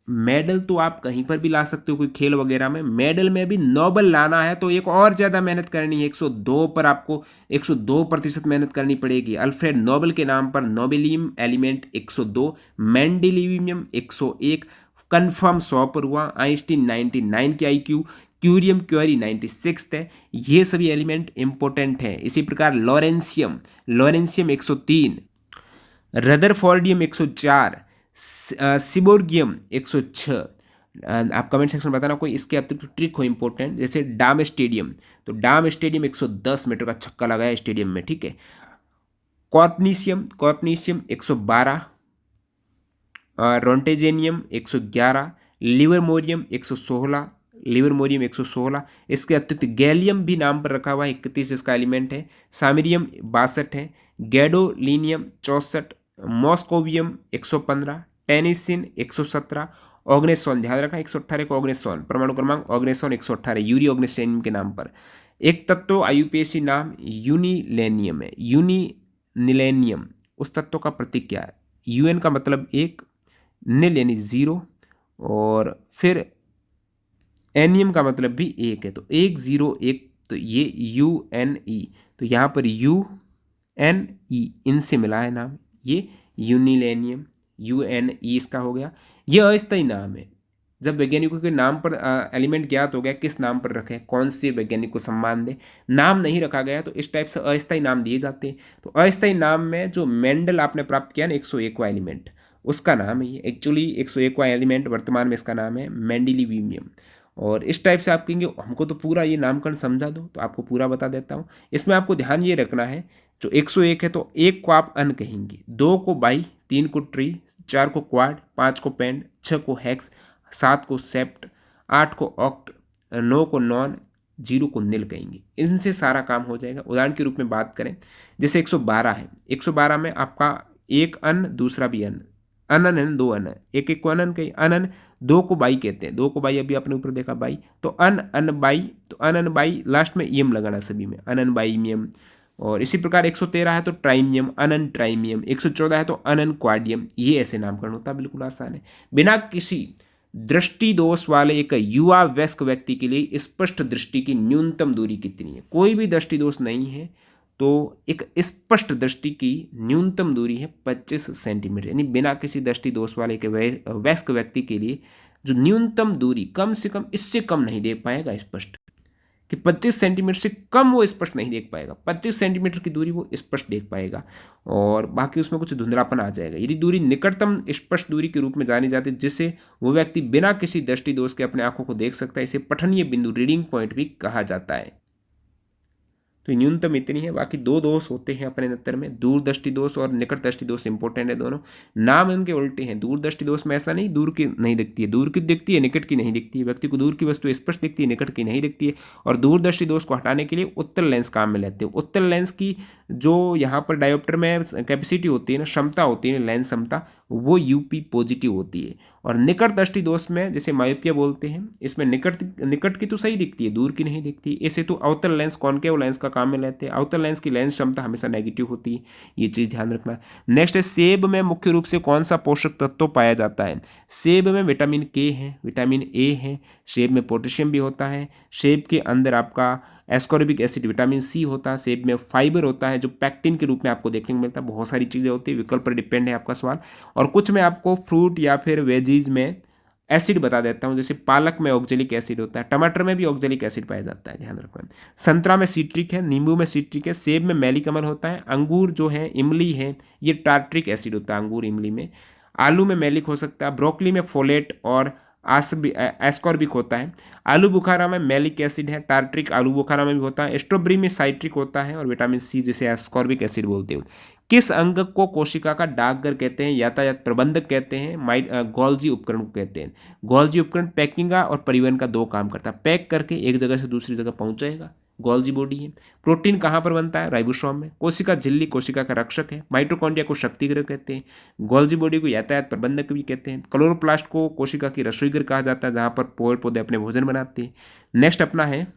मेडल तो आप कहीं पर भी ला सकते हो, कोई खेल वगैरह में। मेडल में भी नोबल लाना है तो एक और ज़्यादा मेहनत करनी है। 102 पर आपको 102% मेहनत करनी पड़ेगी। अल्फ्रेड नोबल के नाम पर नोबेलियम एलिमेंट 102, मेंडेलिवियम 101, कन्फर्म 100 पर हुआ। आइंस्टीन 99 की IQ, क्यूरियम क्यूरी 96 है। ये सभी एलिमेंट इंपॉर्टेंट हैं। इसी प्रकार लॉरेंसियम लॉरेंसियम 103, रदरफोर्डियम 104, सिबोर्गियम 106। आप कमेंट सेक्शन में बताना कोई इसके अतिरिक्त ट्रिक हो इंपॉर्टेंट, जैसे डाम स्टेडियम। तो डाम स्टेडियम 110 मीटर का छक्का लगाया स्टेडियम में, ठीक है। कॉर्पनीशियम कॉर्पनीशियम 112, रोंटेजेनियम 111, लिवरमोरियम 116, लिवरमोरियम 116। इसके अतिरिक्त गैलियम भी नाम पर रखा हुआ है, 31 इसका एलिमेंट है। सामिरियम 62 है, गैडोलिनियम 64, मॉस्कोवियम 115, टेनिसिन 117, ऑग्नेसोन ध्यान रखना 118 को ऑग्नेसोन परमाणु क्रमांक ऑग्नेसोन 118 यूरी ऑग्नेसोन के नाम पर। एक तत्व IUPAC नाम यूनिलेनियम है, यूनिलेनियम। उस तत्व का प्रतीक क्या है? UN का मतलब एक, निल यानी जीरो, और फिर एनियम का मतलब भी एक है, तो 101, तो ये UNE। तो यहाँ पर UNE इनसे मिला है नाम, ये यूनिलेनियम, UNE इसका हो गया। ये अस्थायी नाम है। जब वैज्ञानिकों के नाम पर एलिमेंट ज्ञात हो गया, किस नाम पर रखे, कौन से वैज्ञानिक को सम्मान दे, नाम नहीं रखा गया तो इस टाइप से अस्थायी नाम दिए जाते हैं। तो अस्थायी नाम में जो मेंडल आपने प्राप्त किया ना 101वां एलिमेंट, उसका नाम है ये। एक्चुअली 101वां एलिमेंट वर्तमान में इसका नाम है मेंडेलीवियम। और इस टाइप से आप कहेंगे हमको तो पूरा ये नामकरण समझा दो, तो आपको पूरा बता देता हूँ। इसमें आपको ध्यान ये रखना है, जो 101 है तो एक को आप अन कहेंगे, 2 को बाई, 3 को ट्री, 4 को क्वाड, 5 को पेंड, 6 को हेक्स, 7 को सेप्ट, 8 को ऑक्ट, 9 को नॉन, 0 को निल कहेंगे। इनसे सारा काम हो जाएगा। उदाहरण के रूप में बात करें, जैसे 112 है, 112 में आपका एक अन दूसरा भी अन, अनन है, 2 अन है, एक एक को अनन कही, अनन। 2 को बाई कहते हैं, 2 को बाई अभी आपने ऊपर देखा बाई, तो अन अन बाई, तो अनन बाई, लास्ट में ईएम लगाना सभी में, अनन बाईमियम। और इसी प्रकार 113 है तो ट्राइमियम, अनन ट्राइमियम। 114 है तो अनन क्वाडियम। ये ऐसे नामकरण होता है, बिल्कुल आसान है। बिना किसी दृष्टि दोष वाले एक युवा वयस्क व्यक्ति के लिए स्पष्ट दृष्टि की न्यूनतम दूरी कितनी है? कोई भी दृष्टि दोष नहीं है तो एक स्पष्ट दृष्टि की न्यूनतम दूरी है 25 सेंटीमीटर, यानी बिना किसी दृष्टि दोष वाले के वयस्क व्यक्ति के लिए जो न्यूनतम दूरी, कम से कम इससे कम नहीं देख पाएगा स्पष्ट, कि 25 सेंटीमीटर से कम वो स्पष्ट नहीं देख पाएगा। 25 सेंटीमीटर की दूरी वो स्पष्ट देख पाएगा, और बाकी उसमें कुछ धुंधलापन आ जाएगा। यदि दूरी निकटतम स्पष्ट दूरी के रूप में जानी जाती है, जिससे वो व्यक्ति बिना किसी दृष्टि दोष के अपने आंखों को देख सकता है, इसे पठनीय बिंदु, रीडिंग पॉइंट भी कहा जाता है। तो न्यूनतम इतनी है। बाकी 2 दोष होते हैं अपने नत्तर में, दूरदृष्टि दोष और निकट दृष्टि दोष इंपॉर्टेंट है दोनों। नाम इनके उल्टे हैं। दूरदृष्टि दोष में ऐसा नहीं दूर की नहीं दिखती है, दूर की दिखती है, निकट की नहीं दिखती है। व्यक्ति को दूर की वस्तु स्पष्ट दिखती है, निकट की नहीं दिखती है। और दूरदृष्टि दोष को हटाने के लिए उत्तल लेंस काम में लेते हैं। उत्तल लेंस की जो यहाँ पर डायोप्टर में कैपेसिटी होती है ना, क्षमता होती है, लेंस क्षमता, वो UP पॉजिटिव होती है। और निकट दृष्टि दोष में जैसे मायोपिया बोलते हैं, इसमें निकट की तो सही दिखती है, दूर की नहीं दिखती। इसे तो अवतल लेंस, कॉनकेव लेंस का काम में लेते हैं। अवतल लेंस की लेंस क्षमता हमेशा नेगेटिव होती है, ये चीज़ ध्यान रखना। नेक्स्ट है, सेब में मुख्य रूप से कौन सा पोषक तत्व पाया जाता है? सेब में विटामिन K है, विटामिन A है, सेब में पोटेशियम भी होता है, सेब के अंदर आपका एस्कॉर्बिक एसिड विटामिन C होता है, सेब में फाइबर होता है जो पैक्टिन के रूप में आपको देखने को मिलता है। बहुत सारी चीज़ें होती है, विकल्प पर डिपेंड है आपका सवाल। और कुछ मैं आपको फ्रूट या फिर वेजीज में एसिड बता देता हूँ, जैसे पालक में ऑक्जेलिक एसिड होता है, टमाटर में भी ऑक्जेलिक एसिड पाया जाता है, ध्यान रखना। संतरा में सिट्रिक है, नींबू में सिट्रिक है, सेब में मैलीकमल होता है, अंगूर जो है, इमली है, ये टार्ट्रिक एसिड होता है अंगूर इमली में। आलू में मैलिक हो सकता है, ब्रोकली में फोलेट और एस्कॉर्बिक होता है। आलू बुखारा में मैलिक एसिड है, टार्ट्रिक आलू बुखारा में भी होता है। स्ट्रॉबेरी में साइट्रिक होता है, और विटामिन C जिसे एस्कॉर्बिक एसिड बोलते हैं। किस अंग को कोशिका का डाकघर कहते हैं, यातायात प्रबंधक कहते हैं, गोल्जी उपकरण को कहते हैं? गोल्जी उपकरण पैकिंग और परिवहन का 2 काम करता है। पैक करके एक जगह से दूसरी जगह पहुंचाएगा, गोल्जी बॉडी है। प्रोटीन कहाँ पर बनता है? राइबोसोम में। कोशिका झिल्ली कोशिका का रक्षक है। माइटोकॉन्ड्रिया को शक्तिगृह कहते हैं। गोल्जी बॉडी को यातायात प्रबंधक भी कहते हैं। क्लोरोप्लास्ट को कोशिका की रसोई गृह कहा जाता है, जहाँ पर पेड़ पौधे अपने भोजन बनाते हैं। नेक्स्ट अपना है,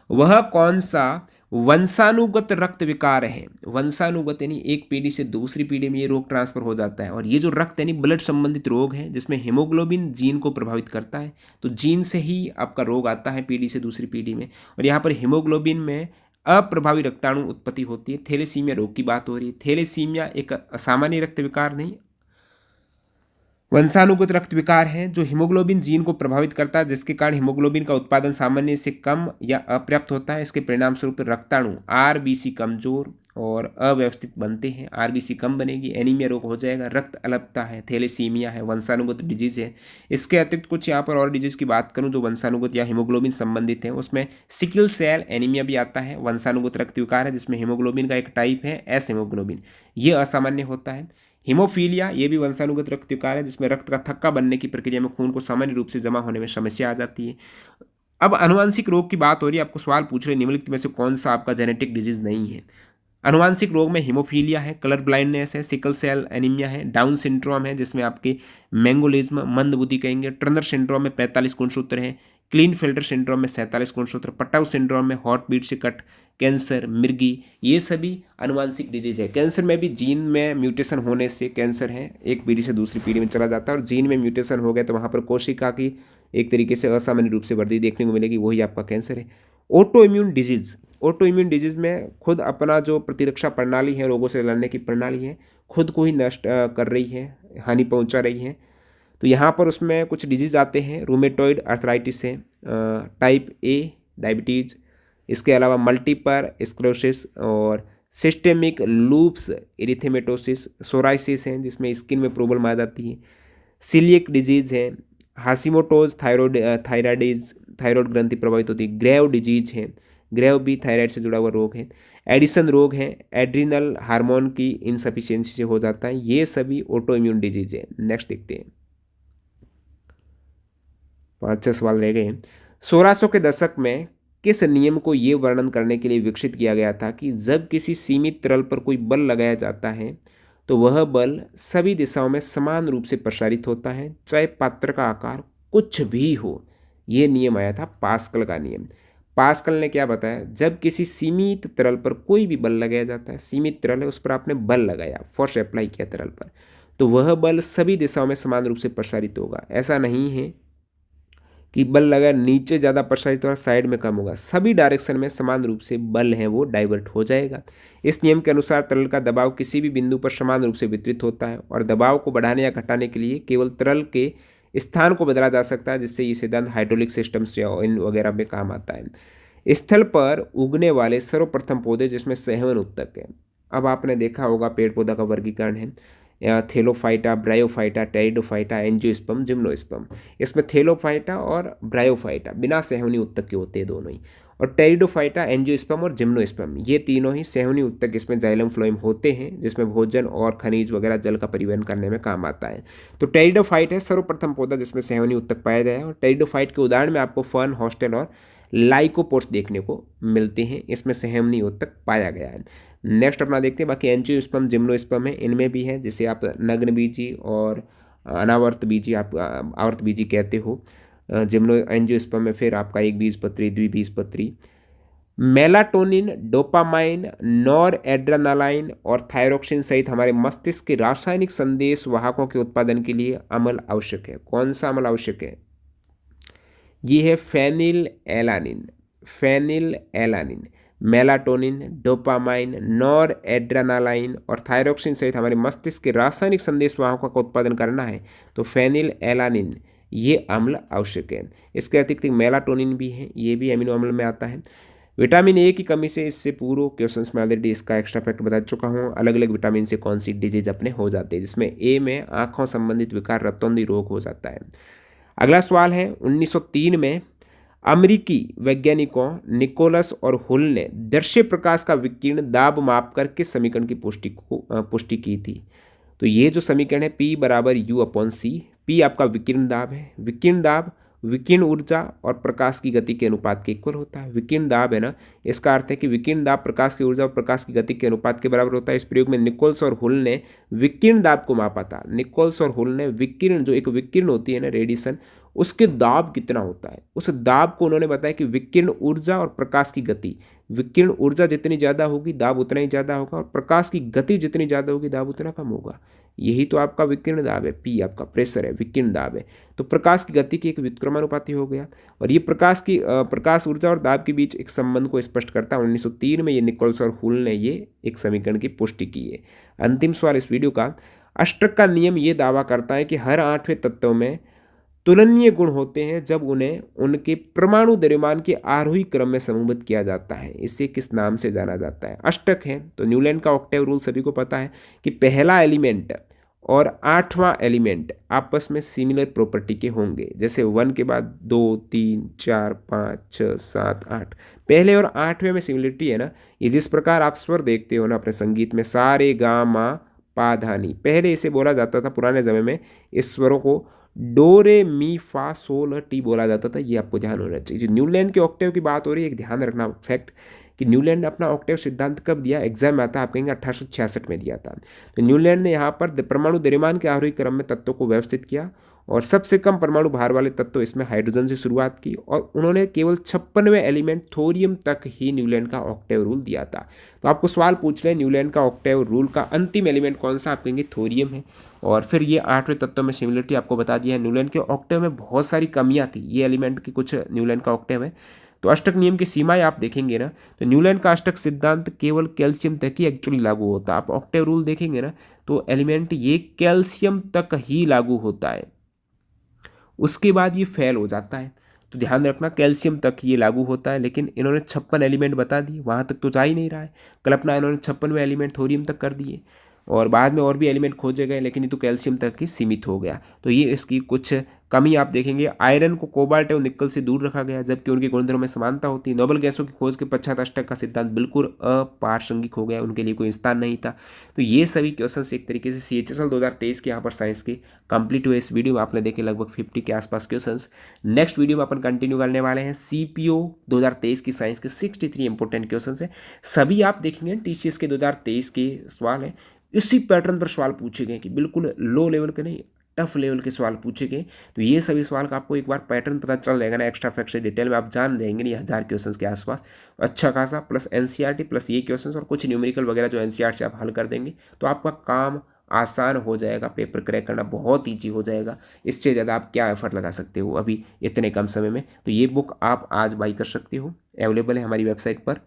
वह कौन सा वंशानुगत रक्त विकार है? वंशानुगत यानी एक पीढ़ी से दूसरी पीढ़ी में ये रोग ट्रांसफर हो जाता है। और ये जो रक्त यानी ब्लड संबंधित रोग है, जिसमें हीमोग्लोबिन जीन को प्रभावित करता है, तो जीन से ही आपका रोग आता है पीढ़ी से दूसरी पीढ़ी में। और यहाँ पर हीमोग्लोबिन में अप्रभावी रक्ताणु उत्पत्ति होती है। थैलेसीमिया रोग की बात हो रही है। थैलेसीमिया एक असामान्य रक्त विकार नहीं, वंशानुगत रक्त विकार है जो हीमोग्लोबिन जीन को प्रभावित करता है, जिसके कारण हीमोग्लोबिन का उत्पादन सामान्य से कम या अपर्याप्त होता है। इसके परिणाम स्वरूप रक्ताणु आरबीसी कमजोर और अव्यवस्थित बनते हैं। आरबीसी कम बनेगी, एनीमिया रोग हो जाएगा, रक्त अल्पता है, थैलेसीमिया है, वंशानुगत डिजीज है। इसके अतिरिक्त कुछ यहाँ पर और डिजीज की बात करूँ जो वंशानुगत या हीमोग्लोबिन संबंधित है, उसमें सिकल सेल एनीमिया भी आता है। वंशानुगत रक्त विकार है जिसमें हीमोग्लोबिन का एक टाइप है एस हीमोग्लोबिन, ये असामान्य होता है। हीमोफीलिया ये भी वंशानुगत रक्त विकार है जिसमें रक्त का थक्का बनने की प्रक्रिया में खून को सामान्य रूप से जमा होने में समस्या आ जाती है। अब आनुवंशिक रोग की बात हो रही है, आपको सवाल पूछ रहे निम्नलिखित में से कौन सा आपका जेनेटिक डिजीज नहीं है? आनुवंशिक रोग में हीमोफीलिया है, कलर ब्लाइंडनेस है, सिकल सेल एनीमिया है, डाउन सिंड्रोम है जिसमें आपके मैंगोलिज्म मंदबुद्धि कहेंगे, टर्नर सिंड्रोम में 45 गुणसूत्र है, क्लीन फिल्टर सिंड्रोम में 47 गुणसूत्र, पटाउ सिंड्रोम में हॉट बीट से कट कैंसर, मिर्गी, ये सभी आनुवंशिक डिजीज है। कैंसर में भी जीन में म्यूटेशन होने से कैंसर है एक पीढ़ी से दूसरी पीढ़ी में चला जाता है, और जीन में म्यूटेशन हो गया तो वहाँ पर कोशिका की एक तरीके से असामान्य रूप से वृद्धि देखने को मिलेगी, वही आपका कैंसर है। Auto immune disease, auto immune disease में खुद अपना जो प्रतिरक्षा प्रणाली है, रोगों से लड़ने की प्रणाली है, खुद को ही नष्ट कर रही है, हानि पहुंचा रही है। तो यहाँ पर उसमें कुछ डिजीज आते हैं, रूमेटॉइड अर्थराइटिस है, टाइप ए डायबिटीज़, इसके अलावा मल्टीपल स्क्लेरोसिस और सिस्टेमिक लूप्स इरिथेमेटोसिस, सोराइसिस हैं जिसमें स्किन में प्रॉब्लम आ जाती है, सीलिएक डिजीज़ है, हाशिमोटोज थायराइडिज, थायराइड ग्रंथि प्रभावित होती है, ग्रेव डिजीज है, ग्रेव भी थायराइड से जुड़ा हुआ रोग है, एडिसन रोग है, एड्रिनल हार्मोन की इनसफिशियंसी से हो जाता है, ये सभी ऑटो इम्यून डिजीज है। नेक्स्ट देखते हैं, 5-6 सवाल रह गए हैं। 1600 के दशक में किस नियम को ये वर्णन करने के लिए विकसित किया गया था कि जब किसी सीमित तरल पर कोई बल लगाया जाता है तो वह बल सभी दिशाओं में समान रूप से प्रसारित होता है, चाहे पात्र का आकार कुछ भी हो। ये नियम आया था पास्कल का नियम। पास्कल ने क्या बताया, जब किसी सीमित तरल पर कोई भी बल लगाया जाता है, सीमित तरल है उस पर आपने बल लगाया, फोर्स अप्लाई किया तरल पर, तो वह बल सभी दिशाओं में समान रूप से प्रसारित होगा। ऐसा नहीं है कि बल लगा नीचे ज़्यादा प्रसारित होगा साइड में कम होगा, सभी डायरेक्शन में समान रूप से बल है वो डाइवर्ट हो जाएगा। इस नियम के अनुसार तरल का दबाव किसी भी बिंदु पर समान रूप से वितरित होता है और दबाव को बढ़ाने या घटाने के लिए केवल तरल के स्थान को बदला जा सकता है, जिससे ये सिद्धांत हाइड्रोलिक सिस्टम्स या इन वगैरह में काम आता है। स्थल पर उगने वाले सर्वप्रथम पौधे जिसमें सहवन उत्तक है। अब आपने देखा होगा पेड़ पौधा का वर्गीकरण है, Thallophyta, bryophyta, pteridophyta, angiosperm, gymnosperm. इसमें थेलोफाइटा और ब्रायोफाइटा बिना सहवनी उत्तक के होते हैं दोनों ही, और टेरिडोफाइटा, एंजियोस्पर्म और जिम्नोस्पर्म ये तीनों ही सहवनी उत्तक इसमें जाइलम फ्लोएम होते हैं, जिसमें भोजन और खनिज वगैरह जल का परिवहन करने में काम आता है। तो टेरिडोफाइट है सर्वप्रथम पौधा जिसमें सहवनी उत्तक पाया जाए, और टेरिडोफाइट के उदाहरण में आपको फर्न, हॉस्टेल और लाइकोपोर्स देखने को मिलते हैं, इसमें सहवनी उत्तक पाया गया है। नेक्स्ट अपना देखते हैं, बाकी एंजियोस्पर्म, जिम्नोस्पर्म है, इनमें भी है, जिसे आप नग्न बीजी और अनावर्त बीजी, आप आवर्त बीजी कहते हो। जिम्नो एंजियोस्पर्म में फिर आपका एक बीजपत्री, द्विबीजपत्री। मेलाटोनिन, डोपामाइन, नॉर एड्रेनालाइन और थायरोक्सिन सहित हमारे मस्तिष्क के रासायनिक संदेश वाहकों के उत्पादन के लिए अम्ल आवश्यक है। कौन सा अम्ल आवश्यक है? ये है phenylalanine. Phenylalanine, melatonin, dopamine, noradrenaline और थायरोक्सिन सहित हमारे मस्तिष्क के रासायनिक संदेश वाहकों का उत्पादन करना है तो फेनिल एलानिन ये अम्ल आवश्यक है। इसके अतिरिक्त मेलाटोनिन भी है, ये भी अमीनो अम्ल में आता है। विटामिन ए की कमी से, इससे पूर्व क्वेश्चंस में ऑलरेडी इसका एक्स्ट्रा फैक्ट बता चुका हूँ, अलग अलग विटामिन से कौन सी डिजीज अपने हो जाते हैं, जिसमें ए में आँखों संबंधित विकार रतौंधी रोग हो जाता है। अगला सवाल है, 1903 में अमेरिकी वैज्ञानिकों निकोलस और हुल ने दृश्य प्रकाश का विकिरण दाब मापकर किस समीकरण की पुष्टि की थी? तो ये जो समीकरण है P = U/C। P आपका विकिरण दाब है। विकिरण दाब विकिरण ऊर्जा और प्रकाश की गति के अनुपात के इक्वल होता है। विकिरण दाब है ना, इसका अर्थ है कि विकिरण दाब प्रकाश की ऊर्जा और प्रकाश की गति के अनुपात के बराबर होता है। इस प्रयोग में निकोल्स और हुल ने विकिरण दाब को मापा था। निकोल्स और हुल ने विकिरण, जो एक विकिरण होती है ना, रेडिएशन, उसके दाब कितना होता है, उस दाब को उन्होंने बताया कि विकिरण ऊर्जा और प्रकाश की गति, विकिरण ऊर्जा जितनी ज़्यादा होगी दाब उतना ही ज़्यादा होगा, और प्रकाश की गति जितनी ज़्यादा होगी दाब उतना कम होगा। यही तो आपका विकिरण दाब है, पी आपका प्रेशर है, विकिरण दाब है। तो प्रकाश की गति की एक व्युत्क्रमानुपाती हो गया, और ये प्रकाश ऊर्जा और दाब के बीच एक संबंध को स्पष्ट करता है। 1903 में ये निकोल्स और हुल ने ये एक समीकरण की पुष्टि की है। अंतिम सवाल इस वीडियो का, अष्टक का नियम ये दावा करता है कि हर 8वें तत्व में तुलनीय गुण होते हैं जब उन्हें उनके परमाणु द्रव्यमान के आरोही क्रम में समूहबद्ध किया जाता है। इसे किस नाम से जाना जाता है? अष्टक है तो न्यूलैंड का ऑक्टेव रूल सभी को पता है कि पहला एलिमेंट और 8वां एलिमेंट आपस में सिमिलर प्रॉपर्टी के होंगे। जैसे 1 के बाद 2, 3, 4, 5, 6, 7, 8, पहले और 8वें में सिमिलरिटी है ना। ये जिस प्रकार आप स्वर देखते हो ना अपने संगीत में, सा रे गा मा पा धा नी, पहले इसे बोला जाता था पुराने समय में, इस स्वरों को डो रे मी फा सोल टी बोला जाता था। ये आपको ध्यान होना चाहिए। जो न्यूलैंड के ऑक्टेव की बात हो रही है, एक ध्यान रखना फैक्ट कि न्यूलैंड ने अपना ऑक्टेव सिद्धांत कब दिया, एग्जाम में आता है आप कहेंगे 1866 में दिया था। तो न्यूलैंड ने यहाँ पर परमाणु द्रव्यमान के आरोही क्रम में तत्वों को व्यवस्थित किया, और सबसे कम परमाणु भार वाले तत्व इसमें हाइड्रोजन से शुरुआत की, और उन्होंने केवल 56वें एलिमेंट थोरियम तक ही न्यूलैंड का ऑक्टेव रूल दिया था। तो आपको सवाल पूछ रहे हैं न्यूलैंड का ऑक्टेव रूल का अंतिम एलिमेंट कौन सा, आप कहेंगे थोरियम है। और फिर ये 8वें तत्व में सिमिलरिटी आपको बता दिया है। न्यूलैंड के ऑक्टेव में बहुत सारी कमियां थी, ये एलिमेंट की कुछ न्यूलैंड का ऑक्टेव है। तो अष्टक नियम की सीमाएं आप देखेंगे ना, तो न्यूलैंड का अष्टक सिद्धांत केवल कैल्शियम तक ही एक्चुअली लागू होता है। आप ऑक्टेव रूल देखेंगे ना, तो एलिमेंट ये कैल्शियम तक ही लागू होता है, उसके बाद ये फेल हो जाता है। तो ध्यान रखना, कैल्शियम तक ये लागू होता है, लेकिन इन्होंने 56 एलिमेंट बता दिए, वहाँ तक तो जा ही नहीं रहा है। कल्पना इन्होंने 56वें एलिमेंट थोरियम तक कर दिए, और बाद में और भी एलिमेंट खोजे गए, लेकिन ये तो कैल्शियम तक ही सीमित हो गया। तो ये इसकी कुछ कमी आप देखेंगे। आयरन को कोबाल्ट और निकल से दूर रखा गया, जबकि उनके गुणधर्म में समानता होती है। नोबेल गैसों की खोज के पश्चात अष्टक का सिद्धांत बिल्कुल अप्रासंगिक हो गया, उनके लिए कोई स्थान नहीं था। तो ये सभी क्वेश्चंस एक तरीके से CHSL 2023 के यहाँ पर साइंस के कंप्लीट हुए। इस वीडियो में आपने देखे लगभग 50 के आसपास क्वेश्चंस। नेक्स्ट वीडियो में अपन कंटिन्यू करने वाले हैं CPO 2023 की साइंस के 63 इंपॉर्टेंट क्वेश्चंस हैं। सभी आप देखेंगे TCS के 2023 के सवाल हैं, इसी पैटर्न पर सवाल पूछे गए कि बिल्कुल लो लेवल के नहीं, टफ लेवल के सवाल पूछे गए। तो ये सभी सवाल का आपको एक बार पैटर्न पता चल जाएगा ना, एक्स्ट्रा फैक्ट से डिटेल में आप जान जाएंगे ना, ये 1000 क्वेश्चंस के आसपास अच्छा खासा, प्लस NCERT प्लस ये क्वेश्चंस और कुछ न्यूमेरिकल वगैरह जो NCERT से आप हल कर देंगे, तो आपका काम आसान हो जाएगा, पेपर क्रैक करना बहुत ईजी हो जाएगा। इससे ज़्यादा आप क्या एफर्ट लगा सकते हो अभी इतने कम समय में। तो ये बुक आप आज बाई कर सकते हो, अवेलेबल है हमारी वेबसाइट पर।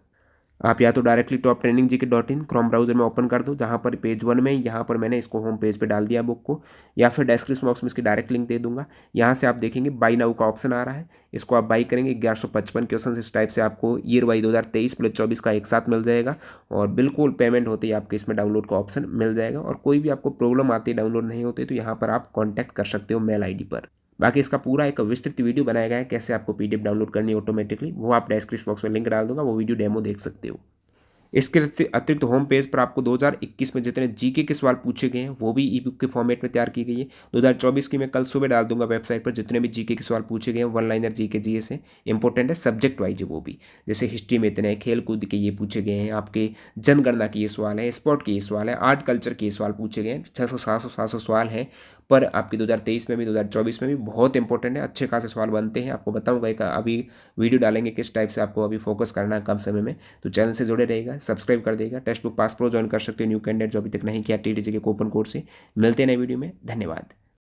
आप या तो डायरेक्टली toptrainingGK.in क्रोम ब्राउजर में ओपन कर दो, जहाँ पर पेज 1 में यहाँ पर मैंने इसको होम पेज पे डाल दिया बुक को, या फिर डिस्क्रिप्शन बॉक्स में इसकी डायरेक्ट लिंक दे दूंगा। यहाँ से आप देखेंगे बाई नाउ का ऑप्शन आ रहा है, इसको आप बाई करेंगे। 1155 क्वेश्चन इस टाइप से आपको ईयर वाई 2023 प्लस 24 का एक साथ मिल जाएगा, और बिल्कुल पेमेंट होते ही आपके इसमें डाउनलोड का ऑप्शन मिल जाएगा। और कोई भी आपको प्रॉब्लम आती है डाउनलोड नहीं होते, तो यहाँ पर आप कॉन्टैक्ट कर सकते हो मेल ID पर। बाकी इसका पूरा एक विस्तृत वीडियो बनाया गया है कैसे आपको PDF डाउनलोड करनी है ऑटोमेटिकली, वो आप डिस्क्रिप्शन बॉक्स में लिंक डाल दूंगा, वो वीडियो डेमो देख सकते हो। इसके अतिरिक्त होम पेज पर आपको 2021 में जितने GK के सवाल पूछे गए हैं वो भी ई-बुक के फॉर्मेट में तैयार की गई है। 2024 की मैं कल सुबह डाल दूंगा वेबसाइट पर, जितने भी GK के सवाल पूछे गए हैं, 1 लाइनर GK GS है, इंपॉर्टेंट है सब्जेक्ट वाइज वो भी। जैसे हिस्ट्री में इतने हैं, खेल कूद के ये पूछे गए हैं, आपके जनगणना के ये सवाल है, स्पोर्ट के ये सवाल है, आर्ट कल्चर के ये सवाल पूछे गए हैं। 600 700 700 सवाल हैं, पर आपके 2023 में भी 2024 में भी बहुत इंपॉर्टेंट है, अच्छे खासे सवाल बनते हैं। आपको बताऊंगा एक अभी वीडियो डालेंगे किस टाइप से आपको अभी फोकस करना है कम समय में। तो चैनल से जुड़े रहेगा, सब्सक्राइब कर देगा। Text book pass pro join कर सकते हो न्यू कैंडिडेट जो अभी तक नहीं किया TTG के कूपन कोड से। मिलते हैं नए वीडियो में, धन्यवाद।